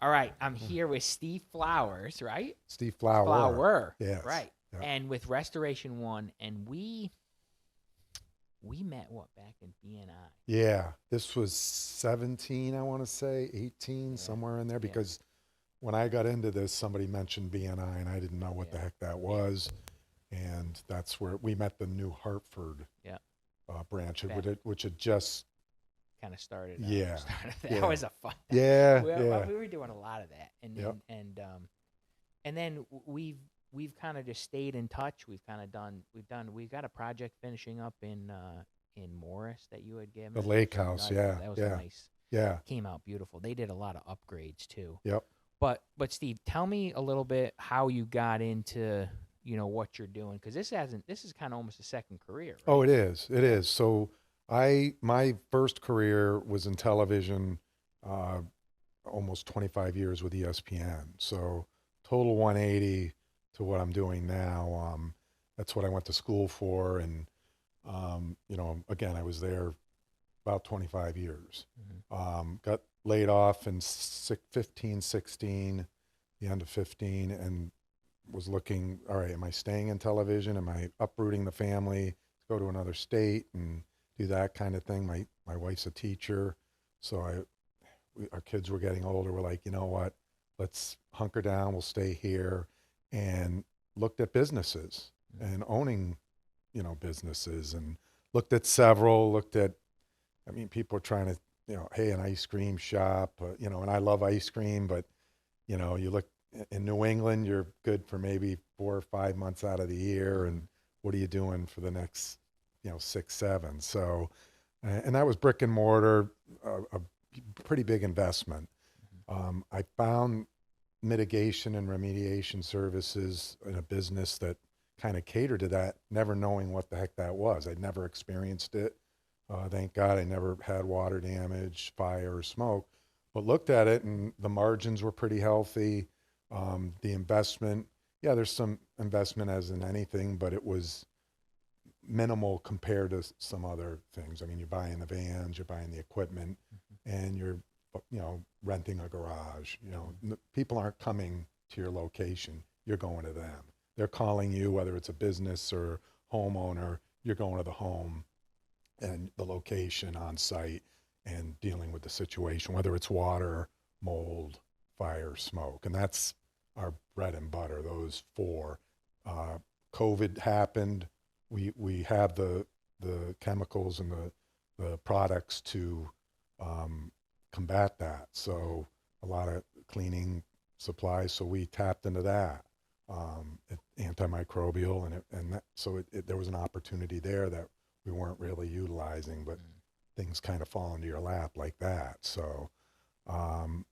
All right, I'm here with Steve Flowers, right? Steve Flower. Flower, Yes. right? Yeah. And with Restoration One, and we met what back in BNI? Yeah. This was 17, I want to say, 18, Yeah, somewhere in there, yeah, because when I got into this, somebody mentioned BNI and I didn't know what yeah, the heck that yeah, was. And that's where we met the New Hartford yeah. branch, Back which had just, kind of started. yeah, Started. That yeah, was a fun. yeah, Well, yeah, we were doing a lot of that, and yep. then we've kind of just stayed in touch. We've got a project finishing up in Morris that you had given The us, lake which was house. nice. Yeah, That was a yeah, nice. yeah, Came out beautiful. They did a lot of upgrades too. yep. But Steve, tell me a little bit how you got into what you're doing, because this is kind of almost a second career, Oh, right? it is. It Yeah, is. So my first career was in television, uh, almost 25 years with ESPN. So total 180 to what I'm doing now. That's what I went to school for. And, again, I was there about 25 years. hmm Got laid off in 15, 16, the end of 15, and was looking, all right, am I staying in television? Am I uprooting the family to go to another state and do that kind of thing? My wife's a teacher. So our kids were getting older. We're like, you know what? Let's hunker down. We'll stay here, and looked at businesses and owning, businesses, and looked at several. Looked at, I mean, people are trying to, hey, an ice cream shop, and I love ice cream, but you look in New England, you're good for maybe 4 or 5 months out of the year, hmm and what are you doing for the next, 6, 7? So, and that was brick and mortar, a pretty big investment. I found mitigation and remediation services in a business that kind of catered to that, never knowing what the heck that was. I'd never experienced it. Thank God I never had water damage, fire, or smoke, but looked at it and the margins were pretty healthy. The investment, yeah, there's some investment as in anything, but it was minimal compared to some other things. I mean, you're buying the vans, you're buying the equipment, and you're, renting a garage. People aren't coming to your location. You're going to them. They're calling you, whether it's a business or homeowner, you're going to the home and the location on site and dealing with the situation, whether it's water, mold, fire, smoke. And that's our bread and butter, those four. Uh, COVID happened. We have the chemicals and the products to combat that. So a lot of cleaning supplies. So we tapped into that, antimicrobial, so there was an opportunity there that we weren't really utilizing, but things kind of fall into your lap like that. So,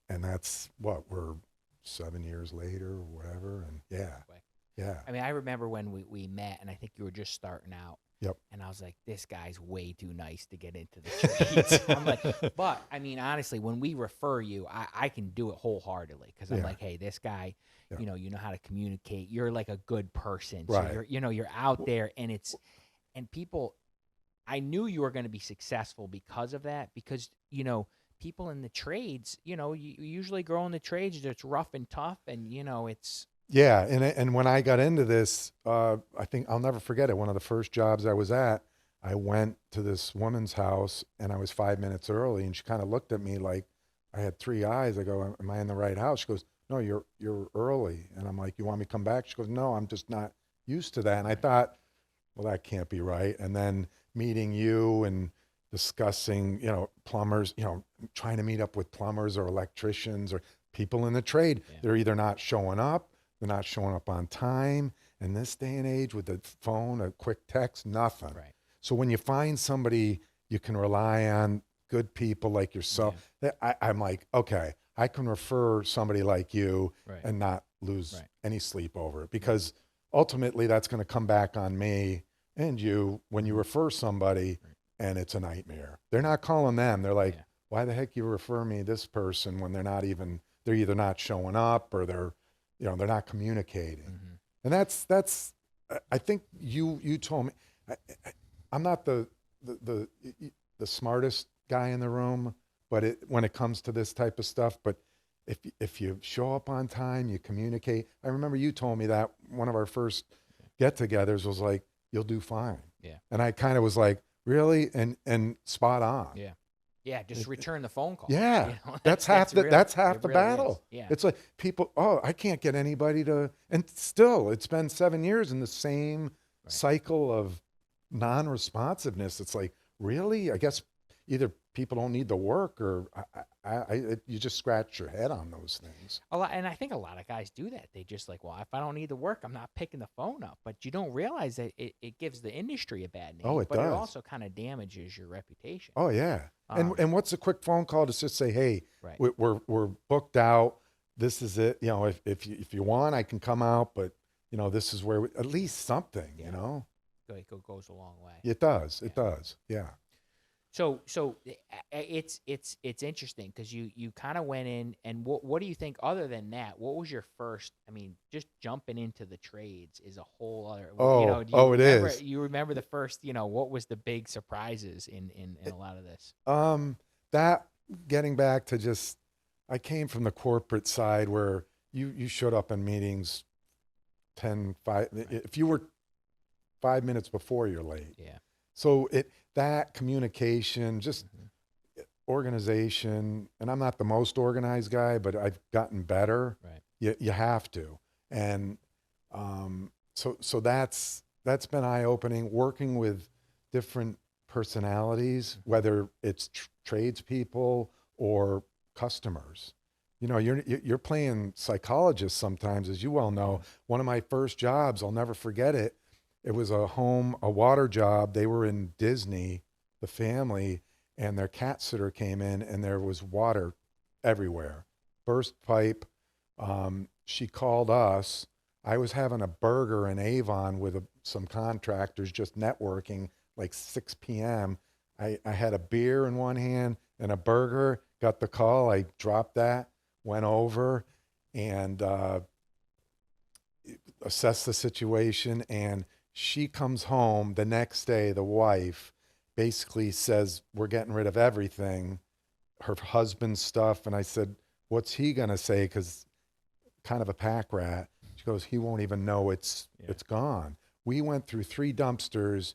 and that's what we're 7 years later or whatever. And yeah, Quick. yeah, I mean, I remember when we met, and I think you were just starting out, yep, and I was like, this guy's way too nice to get into the trades. I'm like, but I mean, honestly, when we refer you, I can do it wholeheartedly, because I'm yeah, like, hey, this guy, yeah, you know how to communicate. You're like a good person, so right. you're out there, and people. I knew you were going to be successful because of that, because people in the trades, you usually grow in the trades. It's rough and tough, and it's Yeah, and when I got into this, I think I'll never forget it. One of the first jobs I was at, I went to this woman's house and I was 5 minutes early, and she kind of looked at me like I had three eyes. I go, "Am I in the right house?" She goes, "No, you're early." And I'm like, "You want me to come back?" She goes, "No, I'm just not used to that." And I right. thought, well, that can't be right. And then meeting you and discussing, plumbers, trying to meet up with plumbers or electricians or people in the trade. Yeah, They're either not showing up, they're not showing up on time. In this day and age with the phone, a quick text, nothing. right. So when you find somebody you can rely on, good people like Yeah, yourself, I'm like, okay, I can refer somebody like you right, and not lose right, any sleep over it, right. because ultimately that's going to come back on me and you when you Mhm, refer somebody right, and it's a nightmare. They're not calling them. They're like, yeah, why the heck you refer me this person when they're either not showing up or they're not communicating. mhm, And I think you told me, I, I'm not the the smartest guy in the room, but when it comes to this type of stuff, but if you show up on time, you communicate. I remember you told me that one of our first get-togethers was like, you'll do fine. Yeah. And I kind of was like, really? And spot on. Yeah. Yeah. Just return the phone call. Yeah, You know, that's half the real. that's half It the really battle. is. Yeah. It's like people, oh, I can't get anybody to, and still, it's been 7 years in the same Right. cycle of non-responsiveness. It's like, really? I guess either people don't need the work, or you just scratch your head on those things. A lot, and I think a lot of guys do that. They just like, well, if I don't need the work, I'm not picking the phone up. But you don't realize that it gives the industry a bad name. Oh, it but does. it also kind of damages your reputation. Oh yeah, and what's a quick phone call to just say, hey, Right. we're booked out. This is it. You know, if you want, I can come out, but you know, this is where at least something. Yeah. You know, It goes a long way. it does. It does. Yeah. So it's interesting because you kind of went in, and what do you think other than that? What was your first? I mean, just jumping into the trades is a whole other. It is. You remember the first? What was the big surprises in a lot of this? That getting back to just, I came from the corporate side where you showed up in meetings 5 if you were 5 minutes before, you're late. Yeah. So that communication, just organization, and I'm not the most organized guy, but I've gotten better. Right. You have to. And so that's been eye-opening, working with different personalities, whether it's tradespeople or customers. You know, you're playing psychologist sometimes, as you well know. One of my first jobs, I'll never forget it. It was a water job. They were in Disney, the family, and their cat sitter came in, and there was water everywhere. Burst pipe. She called us. I was having a burger in Avon with some contractors, just networking, like 6 p.m. I had a beer in one hand and a burger, got the call. I dropped that, went over, and assessed the situation, and she comes home the next day. The wife basically says, we're getting rid of everything, her husband's stuff. And I said, what's he going to say? Because kind of a pack rat. She goes, he won't even know it's gone. We went through 3 dumpsters.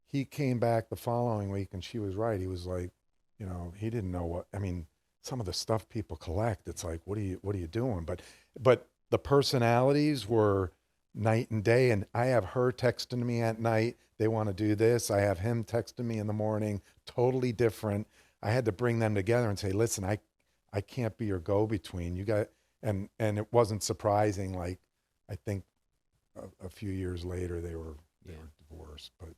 He came back the following week, and she was right. He was like, you know, he didn't know what, I mean, some of the stuff people collect, it's like, what are you doing? But the personalities were night and day. And I have her texting me at night, they want to do this. I have him texting me in the morning, totally different. I had to bring them together and say, listen, I can't be your go-between. You got, and it wasn't surprising. Like, I think a few years later they were divorced, but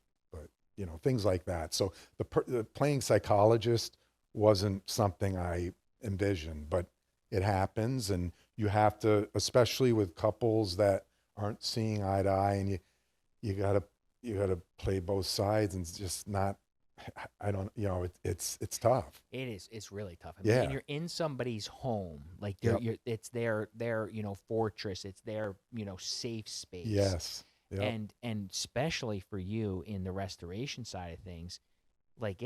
you know, things like that. So the playing psychologist wasn't something I envisioned, but it happens, and you have to, especially with couples that aren't seeing eye to eye, and you gotta play both sides, and just not, I don't, you know, it's tough. It is. It's really tough. I mean, and you're in somebody's home, like it's their fortress. It's their safe space. Yes. Yep. And especially for you in the restoration side of things, like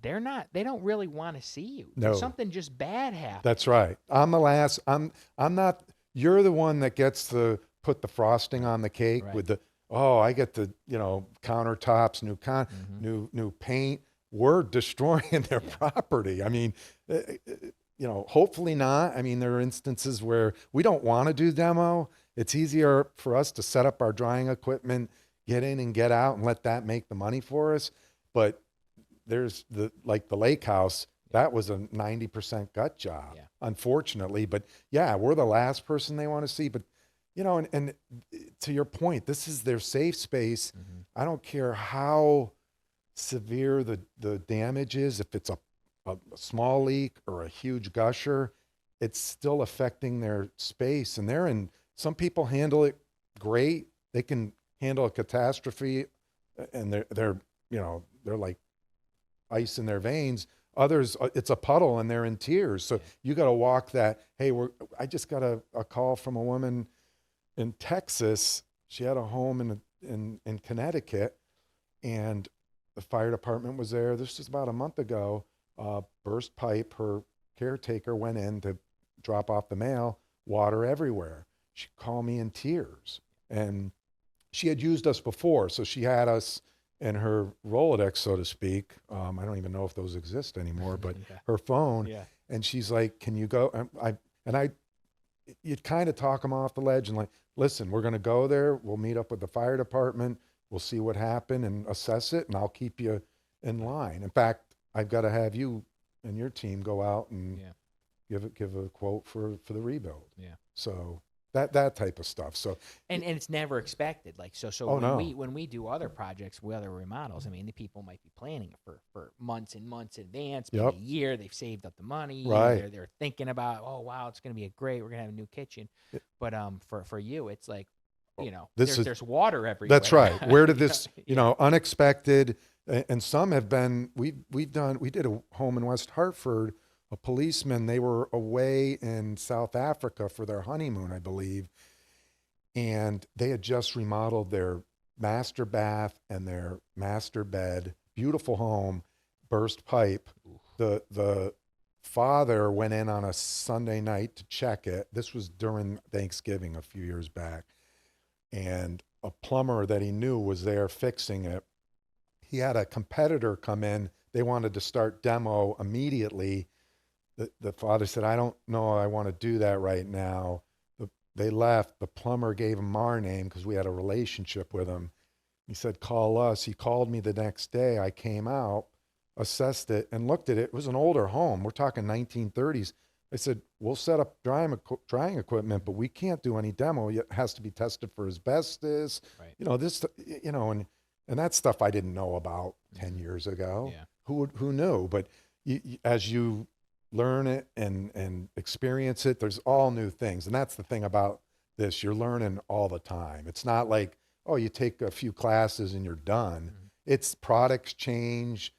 they don't really want to see you. No. Something just bad happens. That's right. I'm the last. I'm not. You're the one that gets to put the frosting on the cake with the. Oh, I get the countertops, new paint. We're destroying their property. I mean, hopefully not. I mean, there are instances where we don't want to do demo. It's easier for us to set up our drying equipment, get in and get out, and let that make the money for us. But there's the lake house. That was a 90% gut job, unfortunately. But yeah, we're the last person they want to see. But and to your point, this is their safe space. Mm-hmm. I don't care how severe the damage is. If it's a small leak or a huge gusher, it's still affecting their space. And some people handle it great. They can handle a catastrophe, and they're like ice in their veins. Others, it's a puddle and they're in tears. So you got to walk that. Hey, I just got a call from a woman in Texas. She had a home in Connecticut, and the fire department was there. This was about a month ago. Burst pipe. Her caretaker went in to drop off the mail, water everywhere. She called me in tears. And she had used us before, so she had us in her Rolodex, so to speak. I don't even know if those exist anymore, but Yeah. her phone. Yeah. And she's like, "Can you go?" You'd kind of talk them off the ledge and like, "Listen, we're going to go there. We'll meet up with the fire department. We'll see what happened and assess it, and I'll keep you in line. In fact, I've got to have you and your team go out and Yeah. give a quote for the rebuild." Yeah. So that type of stuff. So And it's never expected. Like so Oh, when no. we do other projects with other remodels, I mean the people might be planning it for months and months in advance, maybe Yep. a year. They've saved up the money. Right. They're thinking about, oh wow, it's gonna be we're gonna have a new kitchen. But for you it's like, there's water everywhere. That's right. Where did this, Yeah. unexpected, and some have been, we did a home in West Hartford, a policeman, they were away in South Africa for their honeymoon, I believe. And they had just remodeled their master bath and their master bed, beautiful home, burst pipe. The father went in on a Sunday night to check it. This was during Thanksgiving a few years back. And a plumber that he knew was there fixing it. He had a competitor come in. They wanted to start demo immediately. The father said, "I don't know, I want to do that right now." They left. The plumber gave him our name because we had a relationship with him. He said, "Call us." He called me the next day. I came out, assessed it, and looked at it. It was an older home. We're talking 1930s. I said, "We'll set up drying equipment, but we can't do any demo. It has to be tested for asbestos." Right. This, and that stuff I didn't know about 10 years ago. Yeah. Who knew? But as you learn it and experience it, there's all new things. And that's the thing about this. You're learning all the time. It's not like, oh, you take a few classes and you're done. Mhm. It's products change,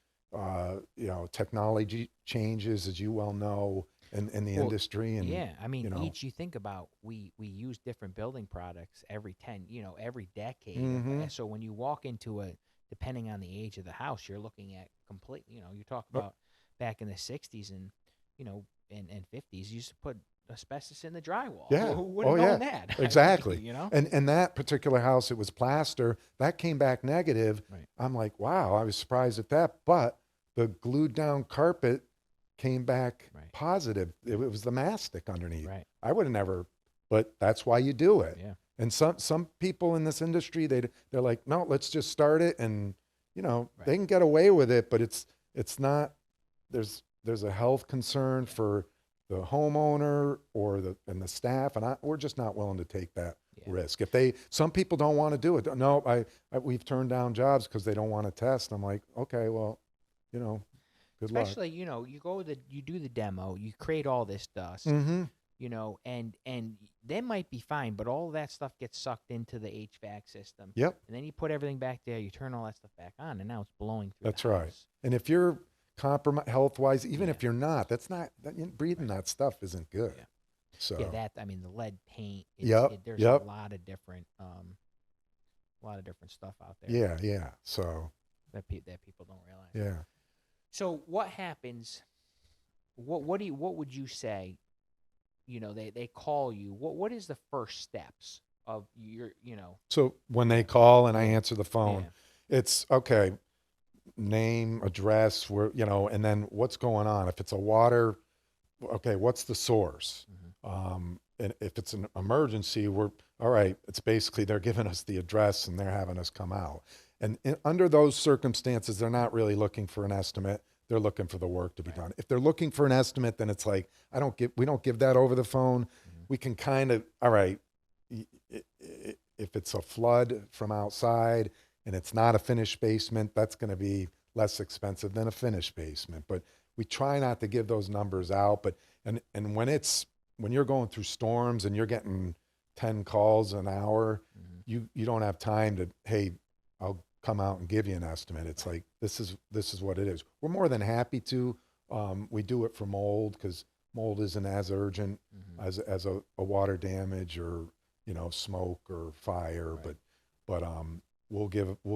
technology changes, as you well know, in the industry. And yeah, I mean, you you think about we use different building products every every decade. Mhm. So when you walk into depending on the age of the house, you're looking at complete. You talk But- about back in the '60s and and '50s, you used to put asbestos in the drywall. Yeah. Who would have known that? Exactly. You know. And that particular house, it was plaster. That came back negative. Right. I'm like, wow, I was surprised at that. But the glued down carpet came back Right. positive. It was the mastic underneath. Right. I would have never, but that's why you do it. Yeah. And some people in this industry, they're like, no, let's just start it. And, they can get away with it, but it's not, there's a health concern for the homeowner and the staff, and we're just not willing to take that risk. Some people don't want to do it. No, we've turned down jobs because they don't want to test. I'm like, okay, well, good luck. Especially, you do the demo, you create all this dust, Mm-hmm. and they might be fine, but all that stuff gets sucked into the HVAC system. Yep. And then you put everything back there, you turn all that stuff back on, and now it's blowing through. That's the right. house. And if you're compromised health-wise, even Yeah. if you're not, breathing that stuff isn't good. Yeah. So Yeah, the lead paint. There's Yep. a lot of different stuff out there. yeah. So That people don't realize. yeah. So what happens? What would you say? They call you. What is the first steps of your? So when they call and I answer the phone, Yeah. it's okay. Name, address, and then what's going on. If it's a water, okay, what's the source? Mhm. And if it's an emergency, we're all right. It's basically they're giving us the address and they're having us come out. And under those circumstances, they're not really looking for an estimate. They're looking for the work to be done. If they're looking for an estimate, then it's like we don't give that over the phone. Mhm. We can kind of, all right, if it's a flood from outside and it's not a finished basement, that's going to be less expensive than a finished basement. But we try not to give those numbers out. But and when you're going through storms and you're getting 10 calls an hour, Mhm. you don't have time to, hey, I'll come out and give you an estimate. It's like this is what it is. We're more than happy to. We do it for mold because mold isn't as urgent Mhm. as a water damage or smoke or fire. Right. But we'll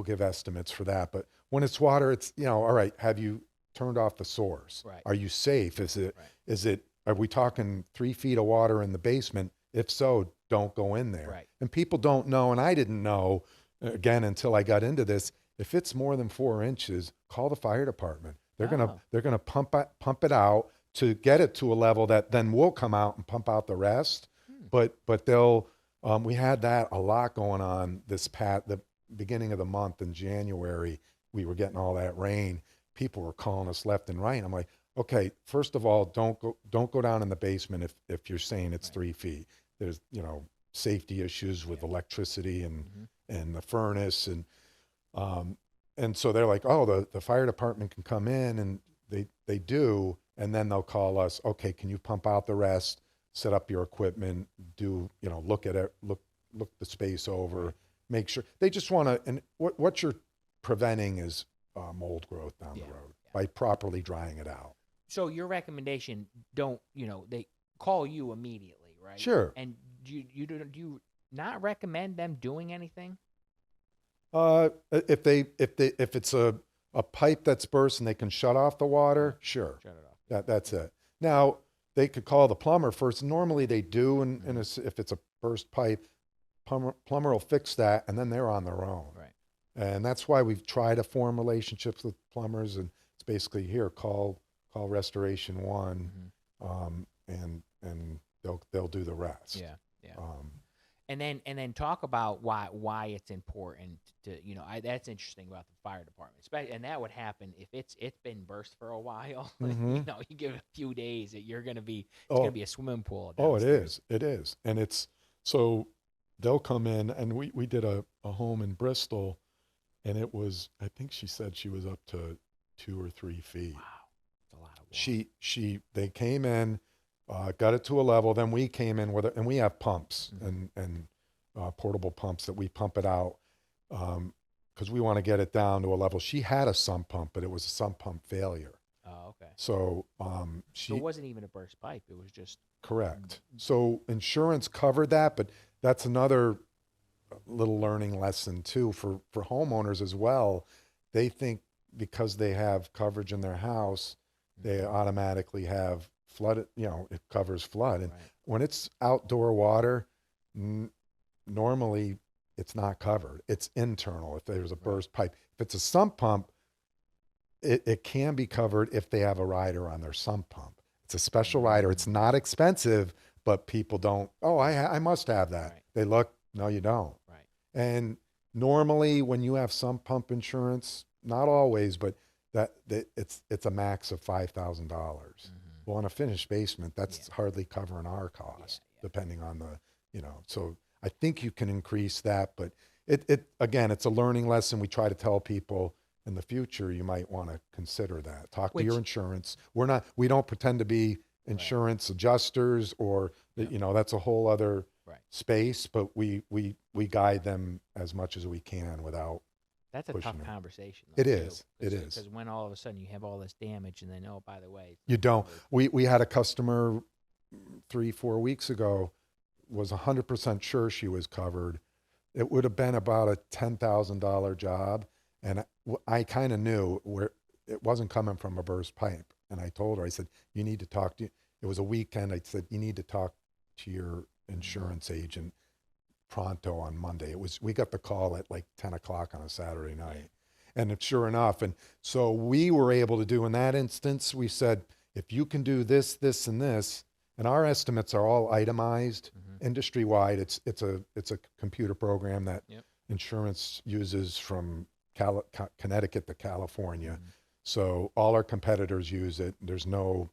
give estimates for that. But when it's water, it's all right. Have you turned off the source? Right. Are you safe? Is it Right. is it are we talking 3 feet of water in the basement? If so, don't go in there. Right. And people don't know, and I didn't know, again, until I got into this. If it's more than 4 inches, call the fire department. They're gonna pump it out to get it to a level that then we'll come out and pump out the rest. But they'll we had that a lot going on the beginning of the month in January. We were getting all that rain. People were calling us left and right. I'm like, okay, first of all, don't go down in the basement if you're saying it's 3 feet. There's safety issues with electricity and the furnace and so they're like, oh, the fire department can come in, and they do, and then they'll call us. Okay, can you pump out the rest? Set up your equipment. Look at it. Look the space over. Make sure they just want to. And what you're preventing is mold growth down the road by properly drying it out. So your recommendation, they call you immediately, right? Sure. And do you not recommend them doing anything? If it's a pipe that's burst and they can shut off the water, sure. Shut it off. That's it. Now they could call the plumber first. Normally they do, if it's a burst pipe, plumber will fix that, and then they're on their own. Right. And that's why we've tried to form relationships with plumbers, and it's basically here, call Restoration One, and they'll do the rest. Yeah. And then talk about why it's important to that's interesting about the fire department, and that would happen if it's been burst for a while. You give it a few days, you're gonna be gonna be a swimming pool downstairs. It is, and it's so they'll come in, and we did a home in Bristol, and it was, I think she said she was up to 2 or 3 feet. Wow, that's a lot of water. They came in. Got it to a level. Then we came in with it, and we have pumps and portable pumps that we pump it out because we want to get it down to a level. She had a sump pump, but it was a sump pump failure. Oh, okay. So so it wasn't even a burst pipe. It was just correct. So insurance covered that, but that's another little learning lesson too for homeowners as well. They think because they have coverage in their house, they automatically have flood, it covers flood. And when it's outdoor water, normally it's not covered. It's internal if there's a burst pipe. If it's a sump pump, it can be covered if they have a rider on their sump pump. It's a special rider. It's not expensive, but people don't, I must have that. Right. They look, no, you don't. Right. And normally when you have sump pump insurance, not always, but it's a max of $5,000. Well, in a finished basement, that's hardly covering our cost, depending on so I think you can increase that, but again, it's a learning lesson. We try to tell people in the future, you might want to consider that. Talk to your insurance. We don't pretend to be insurance adjusters or, that's a whole other space, but we guide them as much as we can without. That's a tough conversation. It is. Because when all of a sudden you have all this damage, and then, by the way, you don't. We had a customer 3-4 weeks ago was 100% sure she was covered. It would have been about a $10,000 job, and I kind of knew where it wasn't coming from a burst pipe. And I told her, I said, you need to talk to. It was a weekend. I said, you need to talk to your insurance agent pronto on Monday. We got the call at like 10 o'clock on a Saturday night. And sure enough, and so we were able to do in that instance, we said, if you can do this, this, and this, and our estimates are all itemized industry-wide. It's a computer program that insurance uses from Connecticut to California. So all our competitors use it. There's no,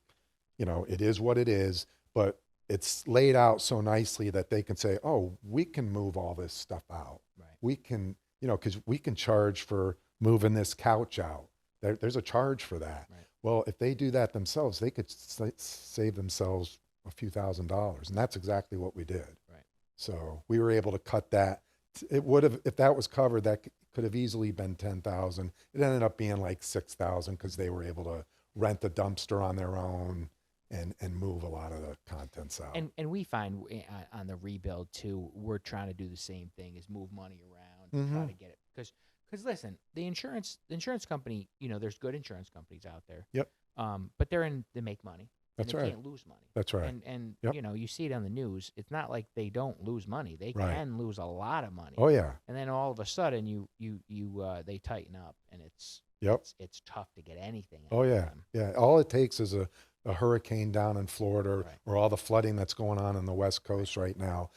it is what it is, but it's laid out so nicely that they can say, oh, we can move all this stuff out. Right. We can, because we can charge for moving this couch out. There's a charge for that. Right. Well, if they do that themselves, they could save themselves a few $1,000s. And that's exactly what we did. Right. So we were able to cut that. It would have, if that was covered, that could have easily been 10,000. It ended up being like 6,000 because they were able to rent the dumpster on their own and move a lot of the contents out. And we find on the rebuild too, we're trying to do the same thing, is move money around to try to get it. Because listen, the insurance company, there's good insurance companies out there. Yep. But they make money. and That's they right. can't lose money. That's right. And Yep. you know, you see it on the news. It's not like they don't lose money. They Right. can lose a lot of money. Oh yeah. And then all of a sudden, they tighten up, and Yep. it's tough to get anything out Oh of yeah. them. Yeah. All it takes is a hurricane down in Florida, Right. or all the flooding that's going on in the West Coast right now.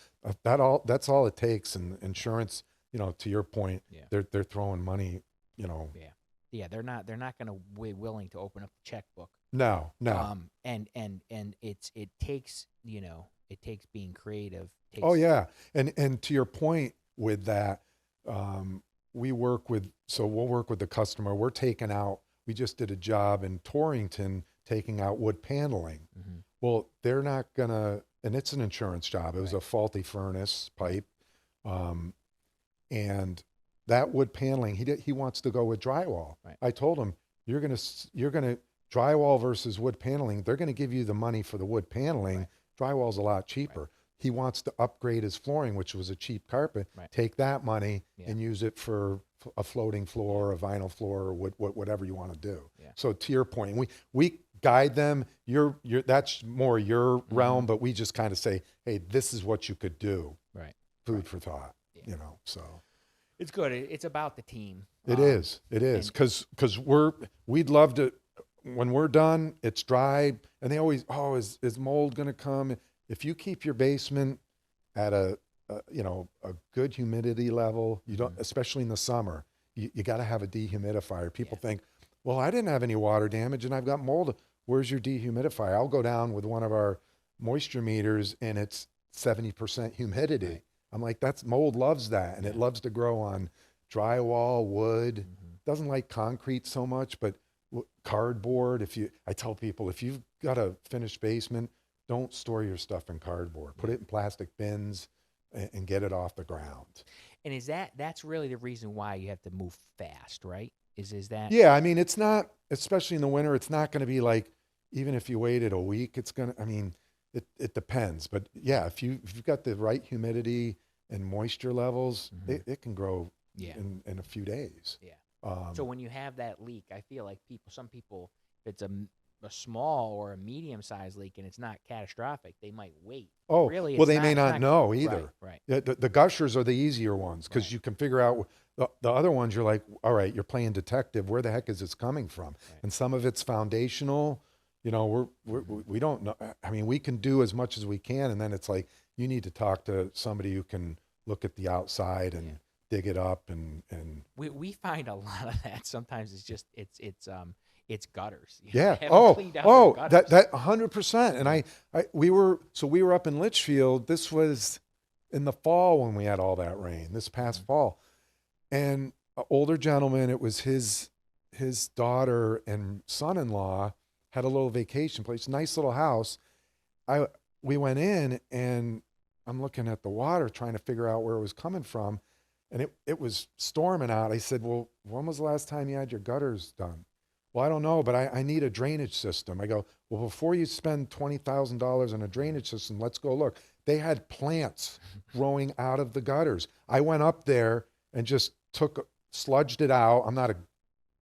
That's all it takes. And insurance, to your point, Yeah. they're throwing money, Yeah. Yeah, they're not going to be willing to open up the checkbook. No. And it takes, it takes being creative. Oh yeah. And to your point with that, we'll work with the customer. We just did a job in Torrington taking out wood paneling. Mm-hmm. Well, they're not gonna, and it's an insurance job. It was Right. a faulty furnace pipe. And that wood paneling, he wants to go with drywall. Right. I told him, you're gonna drywall versus wood paneling. They're gonna give you the money for the wood paneling. Right. Drywall's a lot cheaper. Right. He wants to upgrade his flooring, which was a cheap carpet. Right. Take that money Yeah. and use it for a floating floor, a vinyl floor, or whatever you want to do. Yeah. So to your point, we guide them. That's more your realm, but we just kind of say, hey, this is what you could do. Right. Food for thought. Yeah. So It's good. It's about the team. it is because we'd love to, when we're done, it's dry, and they always, is mold going to come? If you keep your basement at a good humidity level, you don't, especially in the summer, you got to have a dehumidifier. People think, well, I didn't have any water damage and I've got mold. Where's your dehumidifier? I'll go down with one of our moisture meters and it's 70% humidity. Right. I'm like, that's mold loves that. And it loves to grow on drywall, wood. Doesn't like concrete so much, but cardboard. I tell people, if you've got a finished basement, don't store your stuff in cardboard. Put it in plastic bins and get it off the ground. And that's really the reason why you have to move fast, right? Is that? Yeah, I mean, it's not, especially in the winter, it's not going to be like, even if you waited a week, it's going to, I mean, it depends. But yeah, if you've got the right humidity and moisture levels, it can grow in a few days. Yeah. So when you have that leak, I feel like some people, if it's a small or a medium-sized leak and it's not catastrophic, they might wait. Oh, really? well, they may not know either. Right. The gushers are the easier ones because you can figure out the other ones. You're like, all right, you're playing detective. Where the heck is this coming from? Right. And some of it's foundational. We don't know. I mean, we can do as much as we can, and then it's like you need to talk to somebody who can look at the outside and dig it up and. We find a lot of that. Sometimes it's just it's gutters. Yeah. They Oh, haven't cleaned out their gutters. that 100%. And we were up in Litchfield. This was in the fall when we had all that rain, this past fall. And an older gentleman, it was his daughter and son-in-law had a little vacation place, nice little house. We went in and I'm looking at the water, trying to figure out where it was coming from. And it was storming out. I said, well, when was the last time you had your gutters done? Well, I don't know, but I need a drainage system. I go, well, before you spend $20,000 on a drainage system, let's go look. They had plants growing out of the gutters. I went up there and just sludged it out.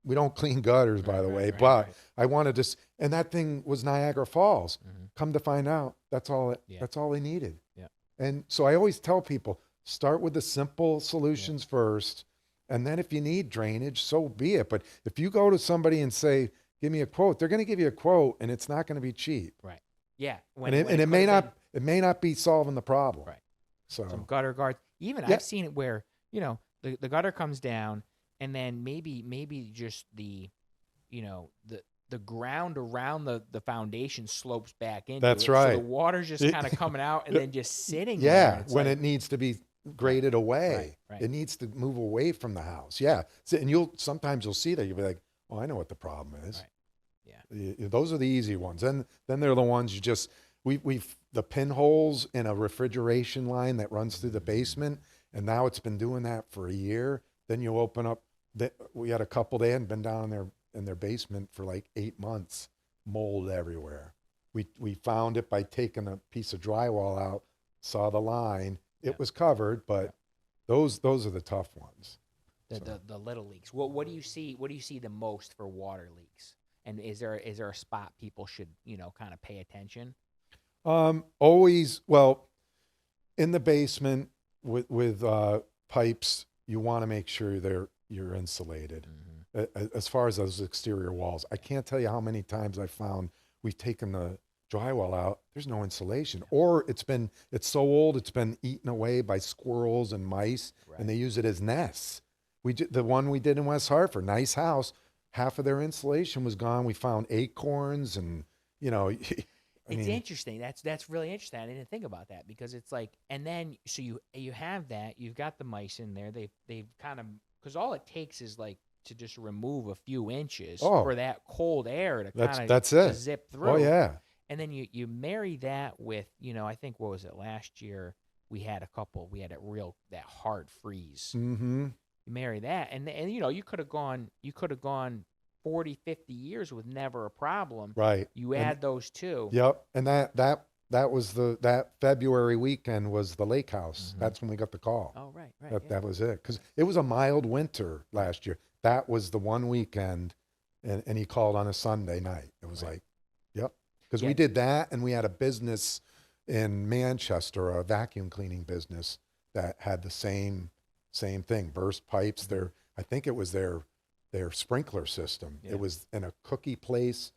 We don't clean gutters, by the way, but I wanted to, and that thing was Niagara Falls. Come to find out, that's all they needed. Yeah. And so I always tell people, start with the simple solutions first. And then if you need drainage, so be it. But if you go to somebody and say, give me a quote, they're going to give you a quote and it's not going to be cheap. Right. Yeah. It may not be solving the problem. Right. So some gutter guards. Even I've seen it where, the gutter comes down and then maybe just the ground around the foundation slopes back into That's it. right. So the water's just kind of coming out and then just sitting there. Yeah, It's when like, it needs to be graded away. Right. It needs to move away from the house. Yeah. So, and sometimes you'll see that. You'll be like, oh, I know what the problem is. Right. Yeah. Those are the easy ones. And then they're the ones we've the pinholes in a refrigeration line that runs through the basement. And now it's been doing that for a year. Then you open up, we had a couple, they hadn't been down in their basement for like 8 months, mold everywhere. We found it by taking a piece of drywall out, saw the line. It was covered, but those are the tough ones. The little leaks. What do you see? What do you see the most for water leaks? And is there a spot people should, kind of pay attention? Always, well, in the basement with pipes, you want to make sure you're insulated. As far as those exterior walls, I can't tell you how many times I found we've taken the drywall out. There's no insulation, or it's so old it's been eaten away by squirrels and mice, and they use it as nests. The one we did in West Hartford, nice house, half of their insulation was gone. We found acorns and It's interesting. That's really interesting. I didn't think about that because it's like, and then so you have that, you've got the mice in there. They've kind of, because all it takes is like to just remove a few inches for that cold air to kind of zip through. Oh yeah. And then you marry that with, I think, what was it, last year we had that hard freeze. Mm-hmm. You marry that, and you could have gone 40, 50 years with never a problem. Right. You add those two. Yep. And that was that February weekend was the lake house. Mm-hmm. That's when we got the call. Oh, right. That was it. Because it was a mild winter last year. That was the one weekend, and he called on a Sunday night. It was like, yep. Because we did that, and we had a business in Manchester, a vacuum cleaning business that had the same thing, burst pipes. I think it was their sprinkler system. Yeah. It was in a cookie place,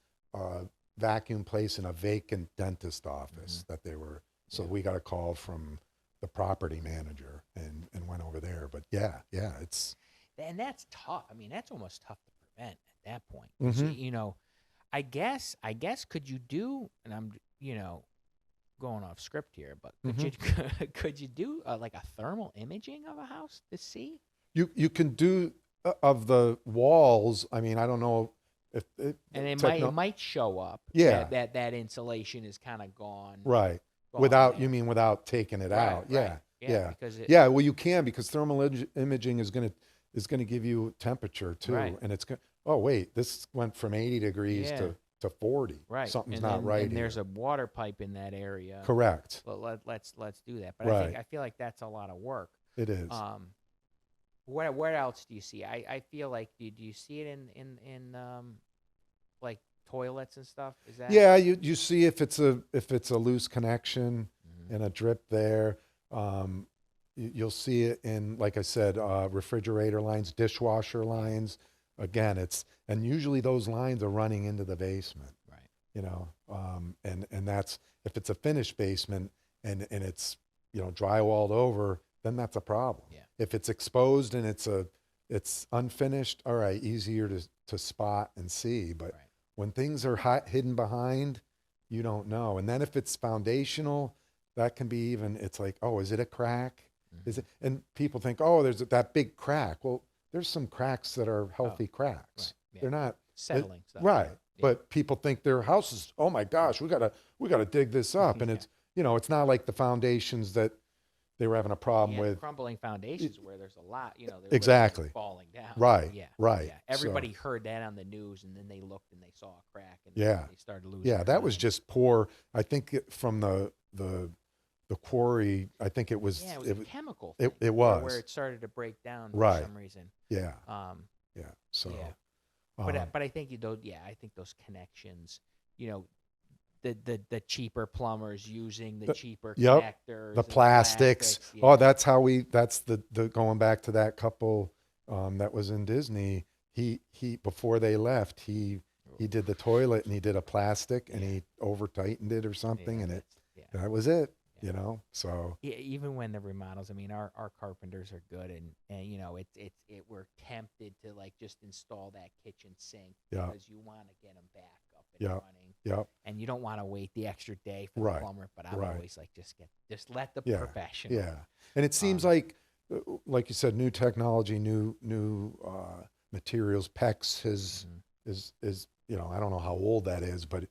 vacuum place, and a vacant dentist office that they were. So we got a call from the property manager and went over there. But yeah, and that's tough. I mean, that's almost tough to prevent at that point. Mm-hmm. So, I guess could you do, and I'm going off script here, but could you do like a thermal imaging of a house to see? You can do of the walls. I mean, I don't know if it might show up. Yeah, that insulation is kind of gone. Right. Without taking it out. Right. Yeah. Because well, you can, because thermal imaging is going to give you temperature too, right. And it's going. Oh wait, this went from 80 degrees to 40. Right. Something's not right. And there's a water pipe in that area. Correct. Let's do that. But right. I feel like that's a lot of work. It is. Where else do you see? I feel like do you see it in like toilets and stuff? Is that? Yeah, you see if it's a loose connection and a drip there. You'll see it in, like I said, refrigerator lines, dishwasher lines. Again, and usually those lines are running into the basement. Right. And that's, if it's a finished basement and it's drywalled over, then that's a problem. Yeah. If it's exposed and it's unfinished, all right, easier to spot and see. But when things are hidden behind, you don't know. And then if it's foundational, that can be even. It's like, oh, is it a crack? Mm-hmm. Is it? And people think, oh, there's that big crack. Well, there's some cracks that are healthy cracks. Right. Yeah. They're not settling stuff. Right. Yeah. But people think their house is, oh my gosh, we gotta dig this up. And it's it's not like the foundations that they were having a problem with. Crumbling foundations where there's a lot, they're exactly falling down. Right. Yeah. Right. Yeah. Everybody heard that on the news, and then they looked and they saw a crack, and they started losing. Yeah, that was just poor. I think from the quarry, I think it was. Yeah, it was a chemical. It was where it started to break down for some reason. Yeah. Yeah. So. Yeah. But I think I think those connections, the cheaper plumbers using the cheaper connectors, the plastics. Yeah. Oh, that's the going back to that couple that was in Disney. He before they left, he did the toilet and he did a plastic and he over tightened it or something, and that was it. So even when the remodels, I mean, our carpenters are good, and we're tempted to like just install that kitchen sink because you want to get them back up and running. Yep. And you don't want to wait the extra day for the plumber. But I'm always like, just let the professional. Yeah. And it seems like you said, new technology, new materials. PEX is I don't know how old that is, but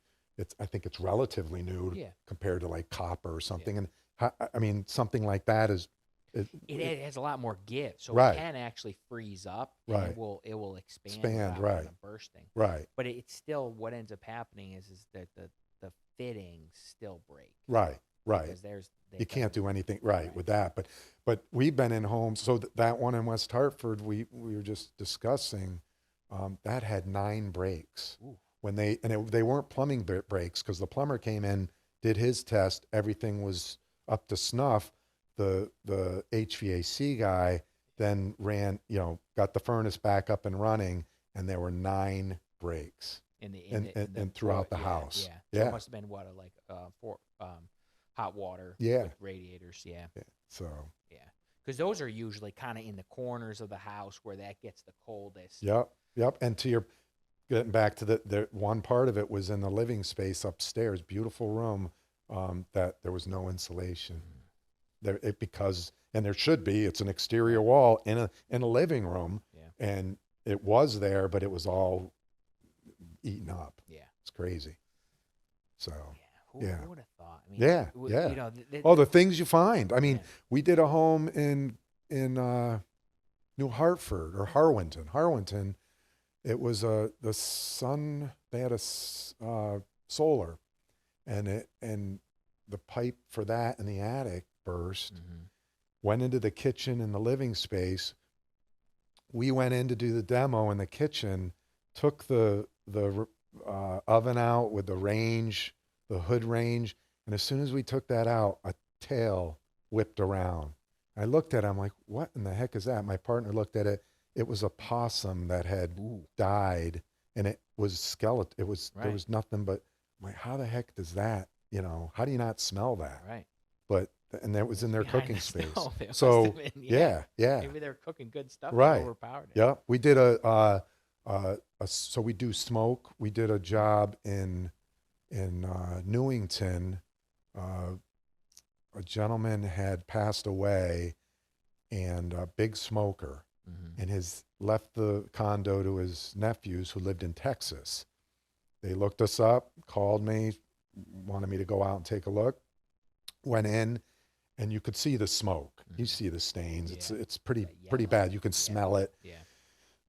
I think it's relatively new compared to like copper or something. And I mean, something like that it has a lot more give, so it can actually freeze up. And Right. It will expand. Right. Bursting. Right. But it's still, what ends up happening is that the fittings still break. Right. Right. Because you can't do anything with that. But we've been in homes. So that one in West Hartford, we were just discussing, that had 9 breaks. Ooh. they weren't plumbing breaks, because the plumber came in, did his test, everything was up to snuff. The HVAC guy then ran, got the furnace back up and running, and there were 9 breaks and throughout the house. Yeah. So it must have been what, like for hot water with radiators. Yeah. So yeah, because those are usually kind of in the corners of the house where that gets the coldest. Yep. And getting back to the one part of it was in the living space upstairs, beautiful room, that there was no insulation there, because, and there should be, it's an exterior wall in a living room, and it was there, but it was all eaten up. Yeah, it's crazy. So who would have thought? I mean, the things you find. I mean, we did a home in New Hartford or Harwinton. It was the sun. They had a solar, and the pipe for that in the attic burst. Went into the kitchen and the living space. We went in to do the demo in the kitchen. Took the oven out with the range, the hood range, and as soon as we took that out, a tail whipped around. I looked at it, I'm like, what in the heck is that? My partner looked at it. It was a possum that had died, and it was skeleton. It was There was nothing but. I'm like, how the heck does that? How do you not smell that? Right. But and that was in their cooking space. So been, yeah. Maybe they're cooking good stuff. Right. Overpowered it. Yeah. We did so we do smoke. We did a job in Newington. A gentleman had passed away, and a big smoker, and left the condo to his nephews who lived in Texas. They looked us up, called me, wanted me to go out and take a look. Went in, and you could see the smoke. You see the stains. It's pretty bad. You can smell it. Yeah.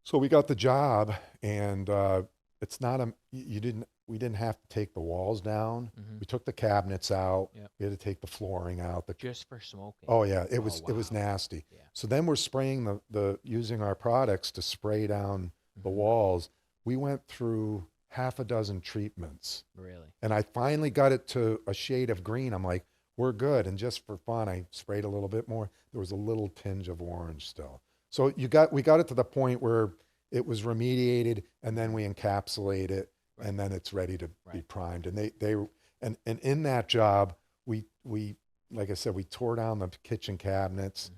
So we got the job, and it's not we didn't have to take the walls down. We took the cabinets out. We had to take the flooring out. Just for smoking. Oh yeah, it was nasty. Yeah. So then we're spraying using our products to spray down the walls. We went through half a dozen treatments. Really? And I finally got it to a shade of green. I'm like, we're good. And just for fun, I sprayed a little bit more. There was a little tinge of orange still. So we got it to the point where it was remediated, and then we encapsulate it, and then it's ready to be primed. And and in that job, we like I said, we tore down the kitchen cabinets,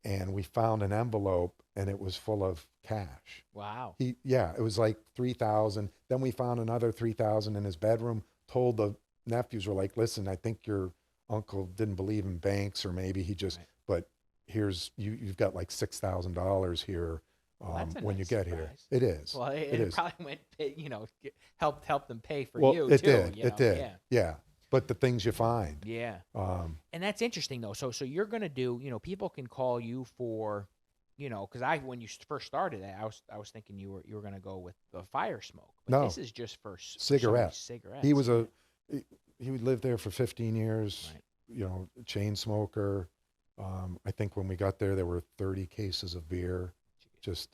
and we found an envelope, and it was full of cash. Wow. It was like $3,000. Then we found another $3,000 in his bedroom. Told the nephews, were like, listen, I think your uncle didn't believe in banks, or maybe he just, but here's, you've got like $6,000 here. When you get here, it is. Well, it probably went, helped them pay for you too. It did. Yeah. But the things you find. Yeah. And that's interesting though. So you're going to do, people can call you for, because when you first started that, I was thinking you were going to go with the fire smoke. But no, this is just for cigarettes. He was he lived there for 15 years. Right. Chain smoker. I think when we got there were 30 cases of beer. Just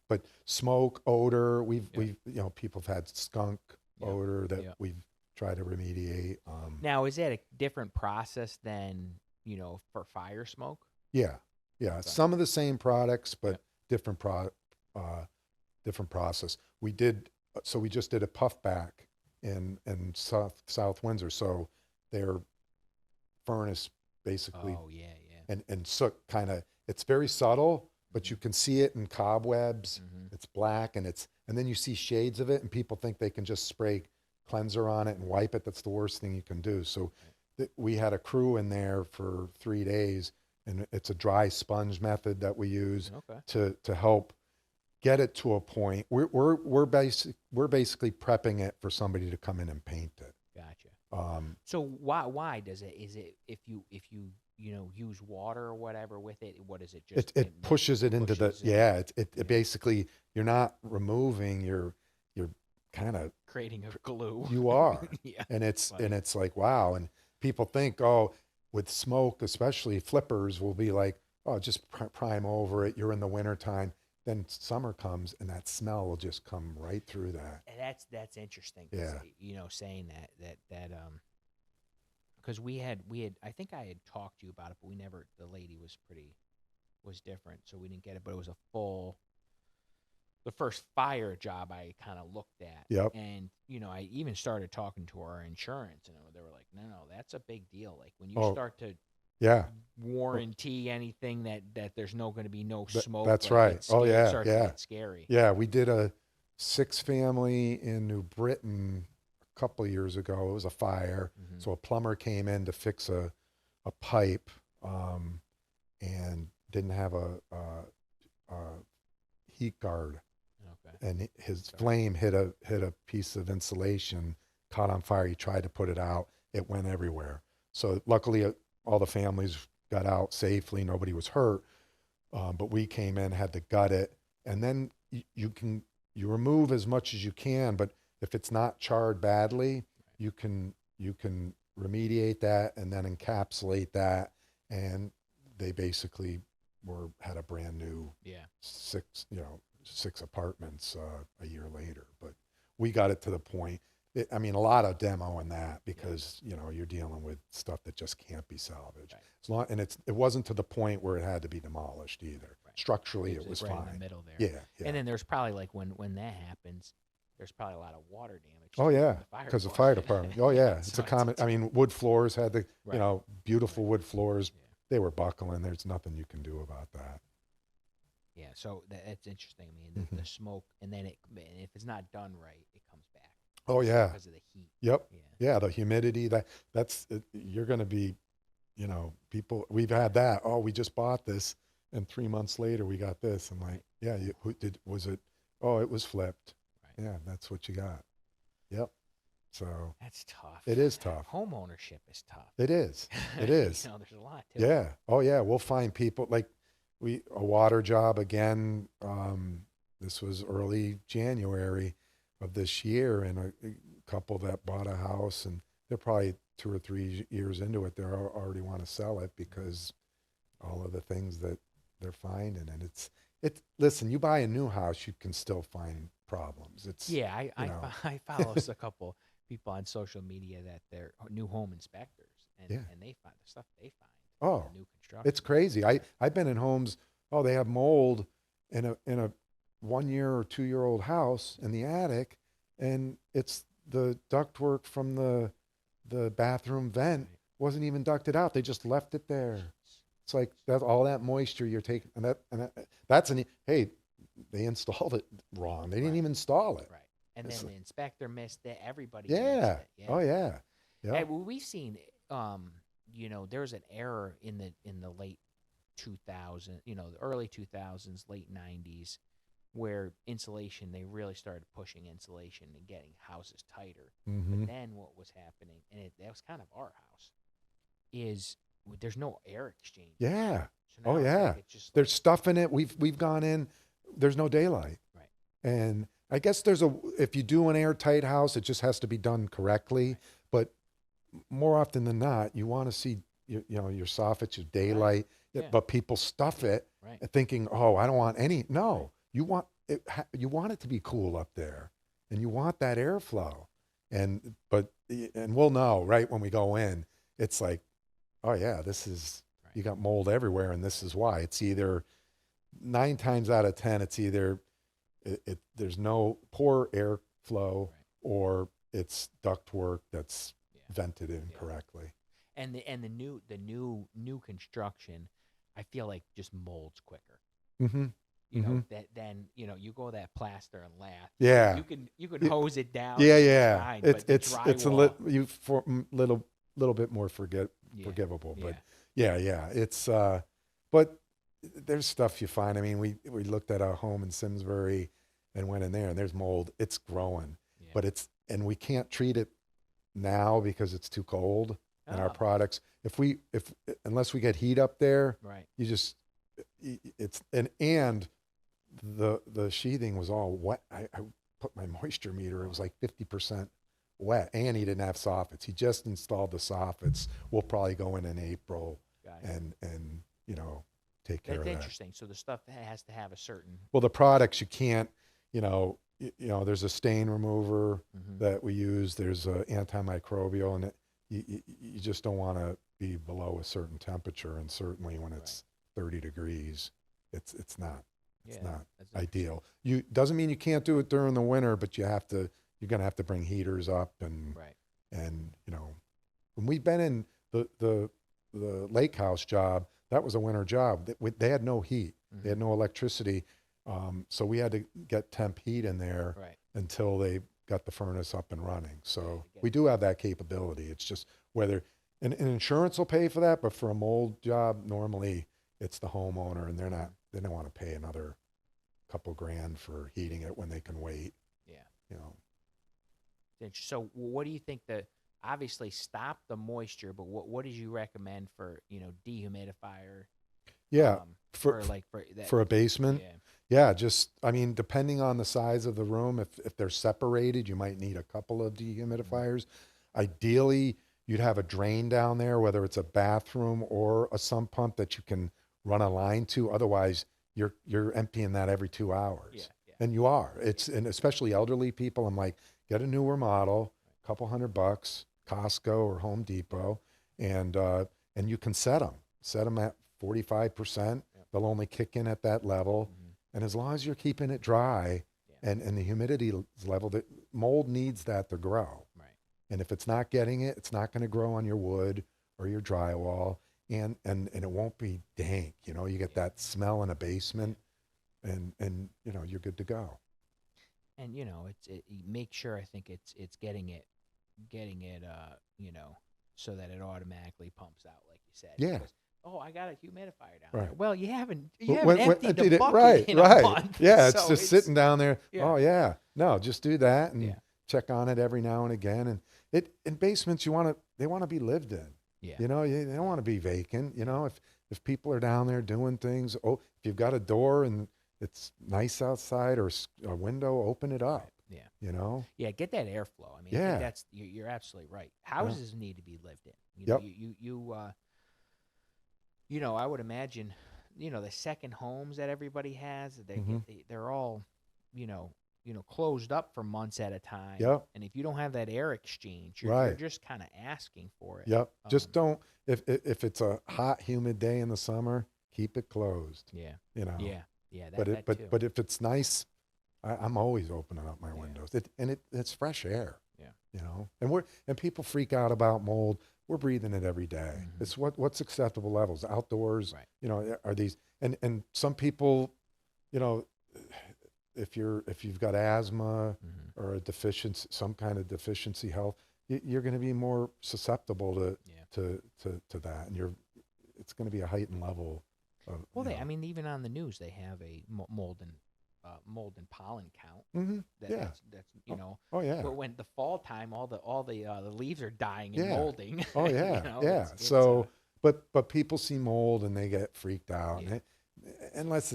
but smoke, odor, we've people have had skunk odor that we've tried to remediate. Now, is that a different process than for fire smoke? Yeah. Some of the same products, but different process. We just did a puff back in South Windsor, so their furnace basically and soot kind of, it's very subtle, but you can see it in cobwebs. It's black, and then you see shades of it, and people think they can just spray cleanser on it and wipe it. That's the worst thing you can do. So we had a crew in there for 3 days, and it's a dry sponge method that we use to help get it to a point. We're basically prepping it for somebody to come in and paint it. Gotcha. So why does it? Is it if you use water or whatever with it? What is it? Just it pushes it into the It basically, you're not removing, you're kind of creating a glue. You are. And it's like, wow. And people think, with smoke, especially flippers will be like, just prime over it. You're in the wintertime. then summer comes and that smell will just come right through that. And that's interesting. Yeah. You know, saying that because we had I think I had talked to you about it, but we never. The lady was different, so we didn't get it. But it was a full. The first fire job I kind of looked at, Yep. and you know, I even started talking to our insurance, and they were like, "No, that's a big deal. Like when you Oh, start to yeah. warranty anything that there's going to be no smoke. That's like right. it's Oh, scary, it yeah. starts to Yeah. get scary. Yeah. We did a 6-family in New Britain a couple of years ago. It was a fire. Mhm. So a plumber came in to fix a pipe, and didn't have a heat guard. Okay. And his flame hit a piece of insulation, caught on fire. He tried to put it out. It went everywhere. So luckily, all the families got out safely. Nobody was hurt. But we came in, had to gut it, and then you remove as much as you can. But if it's not charred badly, you can remediate that and then encapsulate that. And they basically had a brand new Yeah. 6 apartments a year later. But we got it to the point. I mean, a lot of demo in that because you're dealing with stuff that just can't be salvaged. Right. And it wasn't to the point where it had to be demolished either. Right. Structurally, it was right fine. in the middle there. Yeah, yeah. And then there's probably like when that happens, there's probably a lot of water damage. Oh yeah, because the fire department. Oh yeah, it's So a common. I mean, wood floors had the Right. beautiful Right. wood floors. Yeah. They were buckling. There's nothing you can do about that. Yeah, so that's interesting. I mean, the smoke, and then if it's not done right, it comes back Oh yeah. because of the heat. Yep. Yeah. Yeah, the humidity. That's you're going to be, people. We've had that. Oh, we just bought this, and 3 months later we got this. I'm like, yeah. Was it? Oh, it was flipped. Right. Yeah, that's what you got. Yep. So That's tough. it is tough. Home ownership is tough. It is. It is. There's a lot to it. Yeah. Oh yeah. We'll find people like a water job again. This was early January of this year, and a couple that bought a house, and they're probably 2 or 3 years into it. They already want to sell it because all of the things that they're finding, and listen, you buy a new house, you can still find problems. It's Yeah, know. I follow a couple people on social media that they're new home inspectors, and Yeah. and they find the stuff they find. Oh, in new construction. it's crazy. I've been in homes. Oh, they have mold in a 1 year or 2 year old house in the attic, and it's the ductwork from the bathroom vent Right. wasn't even ducted out. They just left it there. It's like that's all that moisture you're taking, and that's hey, they installed it wrong. They didn't Right. even install it. Right, and It's then the inspector missed it. Everybody Yeah. missed it. Oh yeah. Hey, Yeah. well, we've seen, there was an error in the late 2000, the early 2000s, late 90s, where insulation, they really started pushing insulation and getting houses tighter. Mm-hmm. But then what was happening, and that was kind of our house, is there's no air exchange. Yeah. So Oh now it's yeah. like it's just There's stuff in it. We've gone in. There's no daylight. Right. And I guess if you do an airtight house, it just has to be done correctly. But more often than not, you want to see your soffits, your daylight. Yeah. But people stuff it, Right. thinking, oh, I don't want any. No, you want it. You want it to be cool up there, and you want that airflow. And we'll know right when we go in. It's like, oh yeah, this is. Right. You got mold everywhere, and this is why. It's either 9 times out of 10, it's either there's no poor airflow, Right. or it's ductwork that's Yeah. vented incorrectly. And the new construction, I feel like just molds quicker. Mm-hmm. Then you go that plaster and lath. Yeah. You can hose it down. Yeah, it's yeah. fine, It's but the it's a drywall- little bit more Yeah, forgivable, but yeah. yeah. It's but there's stuff you find. I mean, we looked at a home in Simsbury and went in there, and there's mold. It's growing, Yeah. but and we can't treat it now because it's too cold. And our Oh, products, unless we get heat up there, right. and the sheathing was all wet. I put my moisture meter, it was like 50% wet, and he didn't have soffits. He just installed the soffits. We'll probably go in April Got it. and take care That's of that. interesting. So the stuff has to have a certain. Well, the products you can't, there's a stain remover Mhm. that we use. There's a antimicrobial, and you just don't want to be below a certain temperature. And certainly when it's 30 degrees, it's not Yeah, not that's interesting. ideal. You doesn't mean you can't do it during the winter, but you're gonna have to bring heaters up Right. and when we've been in the lake house job, that was a winter job. They had no heat. They had Mhm. no electricity. So we had to get temp heat in there Right. until they got the furnace up and running. So to get we it. do have that capability. It's just whether, and insurance will pay for that, but for a mold job, normally it's the homeowner, and they don't want to pay another couple grand for heating it when they can wait, Yeah. you know. So what do you think obviously stop the moisture, but what did you recommend for, dehumidifier? Yeah. For like for that. For a basement, Yeah. yeah, just, I mean, depending on the size of the room, if they're separated, you might need a couple of dehumidifiers. Ideally, you'd have a drain down there, whether it's a bathroom or a sump pump that you can run a line to. Otherwise, you're emptying that every 2 hours. Yeah. Yeah. And you are. And especially elderly people, I'm like, get a newer model, a couple $100, Costco or Home Depot, and you can set them at 45%. They'll only kick in at that level. Mhm. And as long as you're keeping it dry Yeah. and the humidity level, that mold needs that to grow. Right. And if it's not getting it, it's not going to grow on your wood or your drywall, and it won't be dank. You get that smell in a basement, and you're good to go. And you make sure, I think it's getting it so that it automatically pumps out, like you said. Yeah. Because, oh, I got a humidifier down Right. there. Well, you haven't When emptied emptied the it, bucket right, in right. a month. Yeah, it's So just sitting down there. Yeah. Oh yeah, no, just do that and Yeah. check on it every now and again. And in basements, they want to be lived in. Yeah. They don't want to be vacant. If people are down there doing things, if you've got a door and it's nice outside or a window, open it up. Yeah. Yeah, get that airflow. I mean, I Yeah. think you're absolutely right. Houses need to be lived in. Yep. I would imagine, the second homes that everybody has, Mhm. they're all, closed up for months at a time. Yep. And if you don't have that air exchange, you're Right. just kind of asking for it. Yep. Just don't, if it's a hot, humid day in the summer, keep it closed. Yeah. Yeah. Yeah. Too. But if it's nice, I'm always opening up my windows. It's fresh air. Yeah. And people freak out about mold. We're breathing it every day. Mhm. It's what's acceptable levels outdoors. Right. Are these and some people, if you've got asthma Mhm. or a deficiency, some kind of deficiency health, you're going to be more susceptible Yeah. to that, and it's going to be a heightened level of. Well, I mean, even on the news, they have a mold and pollen count. Mhm. Yeah. That's Oh yeah. But when the fall time, all the leaves are dying and Yeah. molding. Oh yeah, yeah. It's, So, but people see mold and they get freaked out, Yeah. unless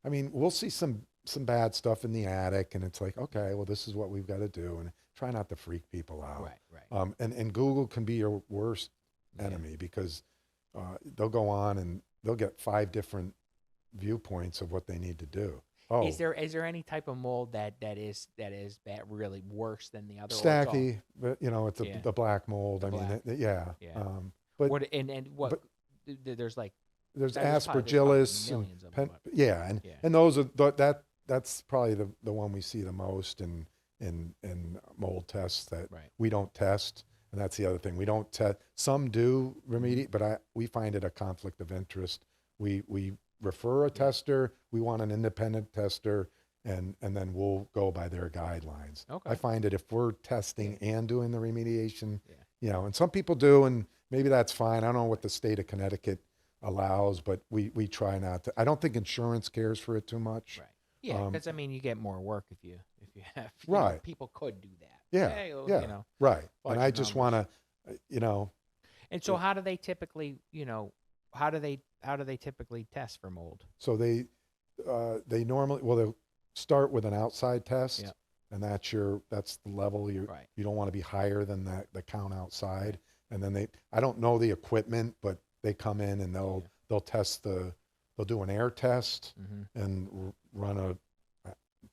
I mean, we'll see some bad stuff in the attic, and it's like, okay, well, this is what we've got to do, and try not to freak people out. right. And Google can be your worst Yeah. enemy because they'll go on and they'll get 5 different viewpoints of what they need to do. Oh, Is there any type of mold that is bad, really worse than the other? stacky, but it's Yeah. the black mold. The I mean, black. yeah. Yeah. But What and what? but- There's like there's there's probably aspergillus millions and of them, but- yeah, Yeah. and those are that's probably the one we see the most in mold tests that Right. we don't test, and that's the other thing, we don't test. Some do remediate, but we find it a conflict of interest. We refer a tester. We want an independent tester, and then we'll go by their guidelines. Okay. I find it if we're testing and doing the remediation, Yeah. and some people do, and maybe that's fine. I don't know what the state of Connecticut allows, but we try not to. I don't think insurance cares for it too much. Right. Yeah, because I mean, you get more work if you have. Right. People could do that. Yeah. Hey, well, Yeah. Right. fudge And I the just numbers. want to, And so, how do they typically, how do they typically test for mold? so they normally, well, they'll start with an outside test, Yep. and that's the level you Right. don't want to be higher than the count outside. And then I don't know the equipment, but they come in and they'll test the they'll do an air test Mm-hmm. and run a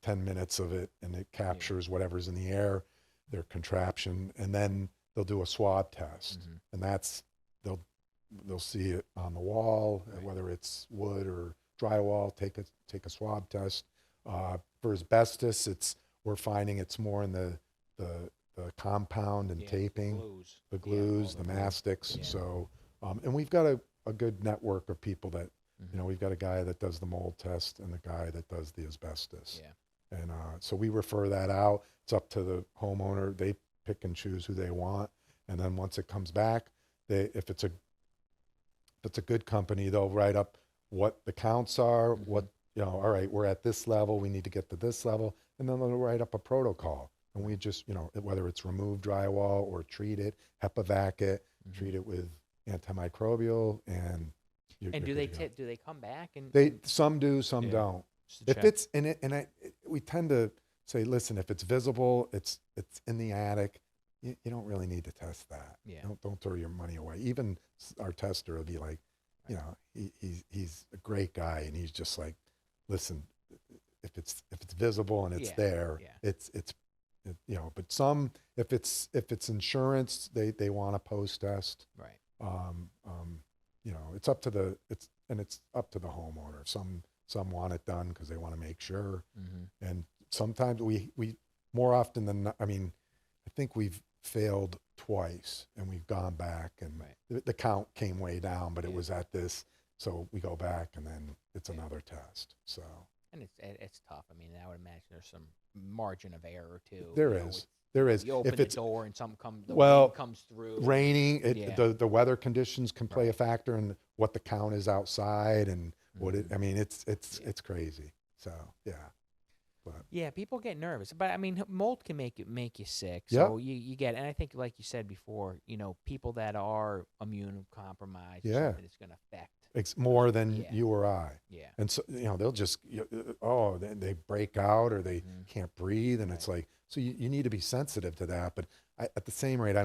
10 minutes of it, and it captures whatever's in the air, their contraption, and then they'll do a swab test, Mm-hmm. and that's they'll see it on the wall, Right. whether it's wood or drywall. Take a swab test. For asbestos, we're finding it's more in the compound and Yeah, taping, glues. the Yeah, all glues, the the glue. mastics. Yeah. So, and we've got a good network of people that, Mm-hmm. we've got a guy that does the mold test and a guy that does the asbestos. Yeah. And so we refer that out. It's up to the homeowner. They pick and choose who they want. And then once it comes back, if it's a good company, they'll write up what the counts are, Mhm. what, all right, we're at this level, we need to get to this level. And then they'll write up a protocol. And we just, whether it's remove drywall or treat it, HEPA-vac it, Mhm. treat it with antimicrobial, and And you're good to go. do they come back and Some do, some Yeah. don't. just to If check? it's in it, we tend to say, listen, if it's visible, it's in the attic, you don't really need to test that. Yeah. Don't throw your money away. Even our tester will be like, he's a great guy, and he's just like, listen, if it's visible and it's Yeah, there, yeah. it's But some, if it's insurance, they want a post test. Right. It's up to it's up to the homeowner. Some want it done because they want to make sure. Mm-hmm. And sometimes we more often than not, I think we've failed twice, and we've gone back, and Right. the count came way down, but it Yeah. was at this, so we go back, and then it's Yeah. another test. So And it's tough. I mean, I would imagine there's some margin of error too. there you know, is with- there is You open if the it's door and something comes. The well, wind comes through. raining, Yeah. the weather conditions can play a Right. factor in what the count is outside, and what it. Mhm. I mean, it's Yeah. it's crazy. So yeah, but Yeah, people get nervous, but I mean, mold can make you sick. Yep. So you get, and I think, like you said before, people that are immune compromised, or Yeah. something that's going to affect. it's more than Yeah. you or I. Yeah. And so, they'll just, they break out, or they Mhm. can't breathe. And it's like, so you need to be sensitive to that. But at the same rate, I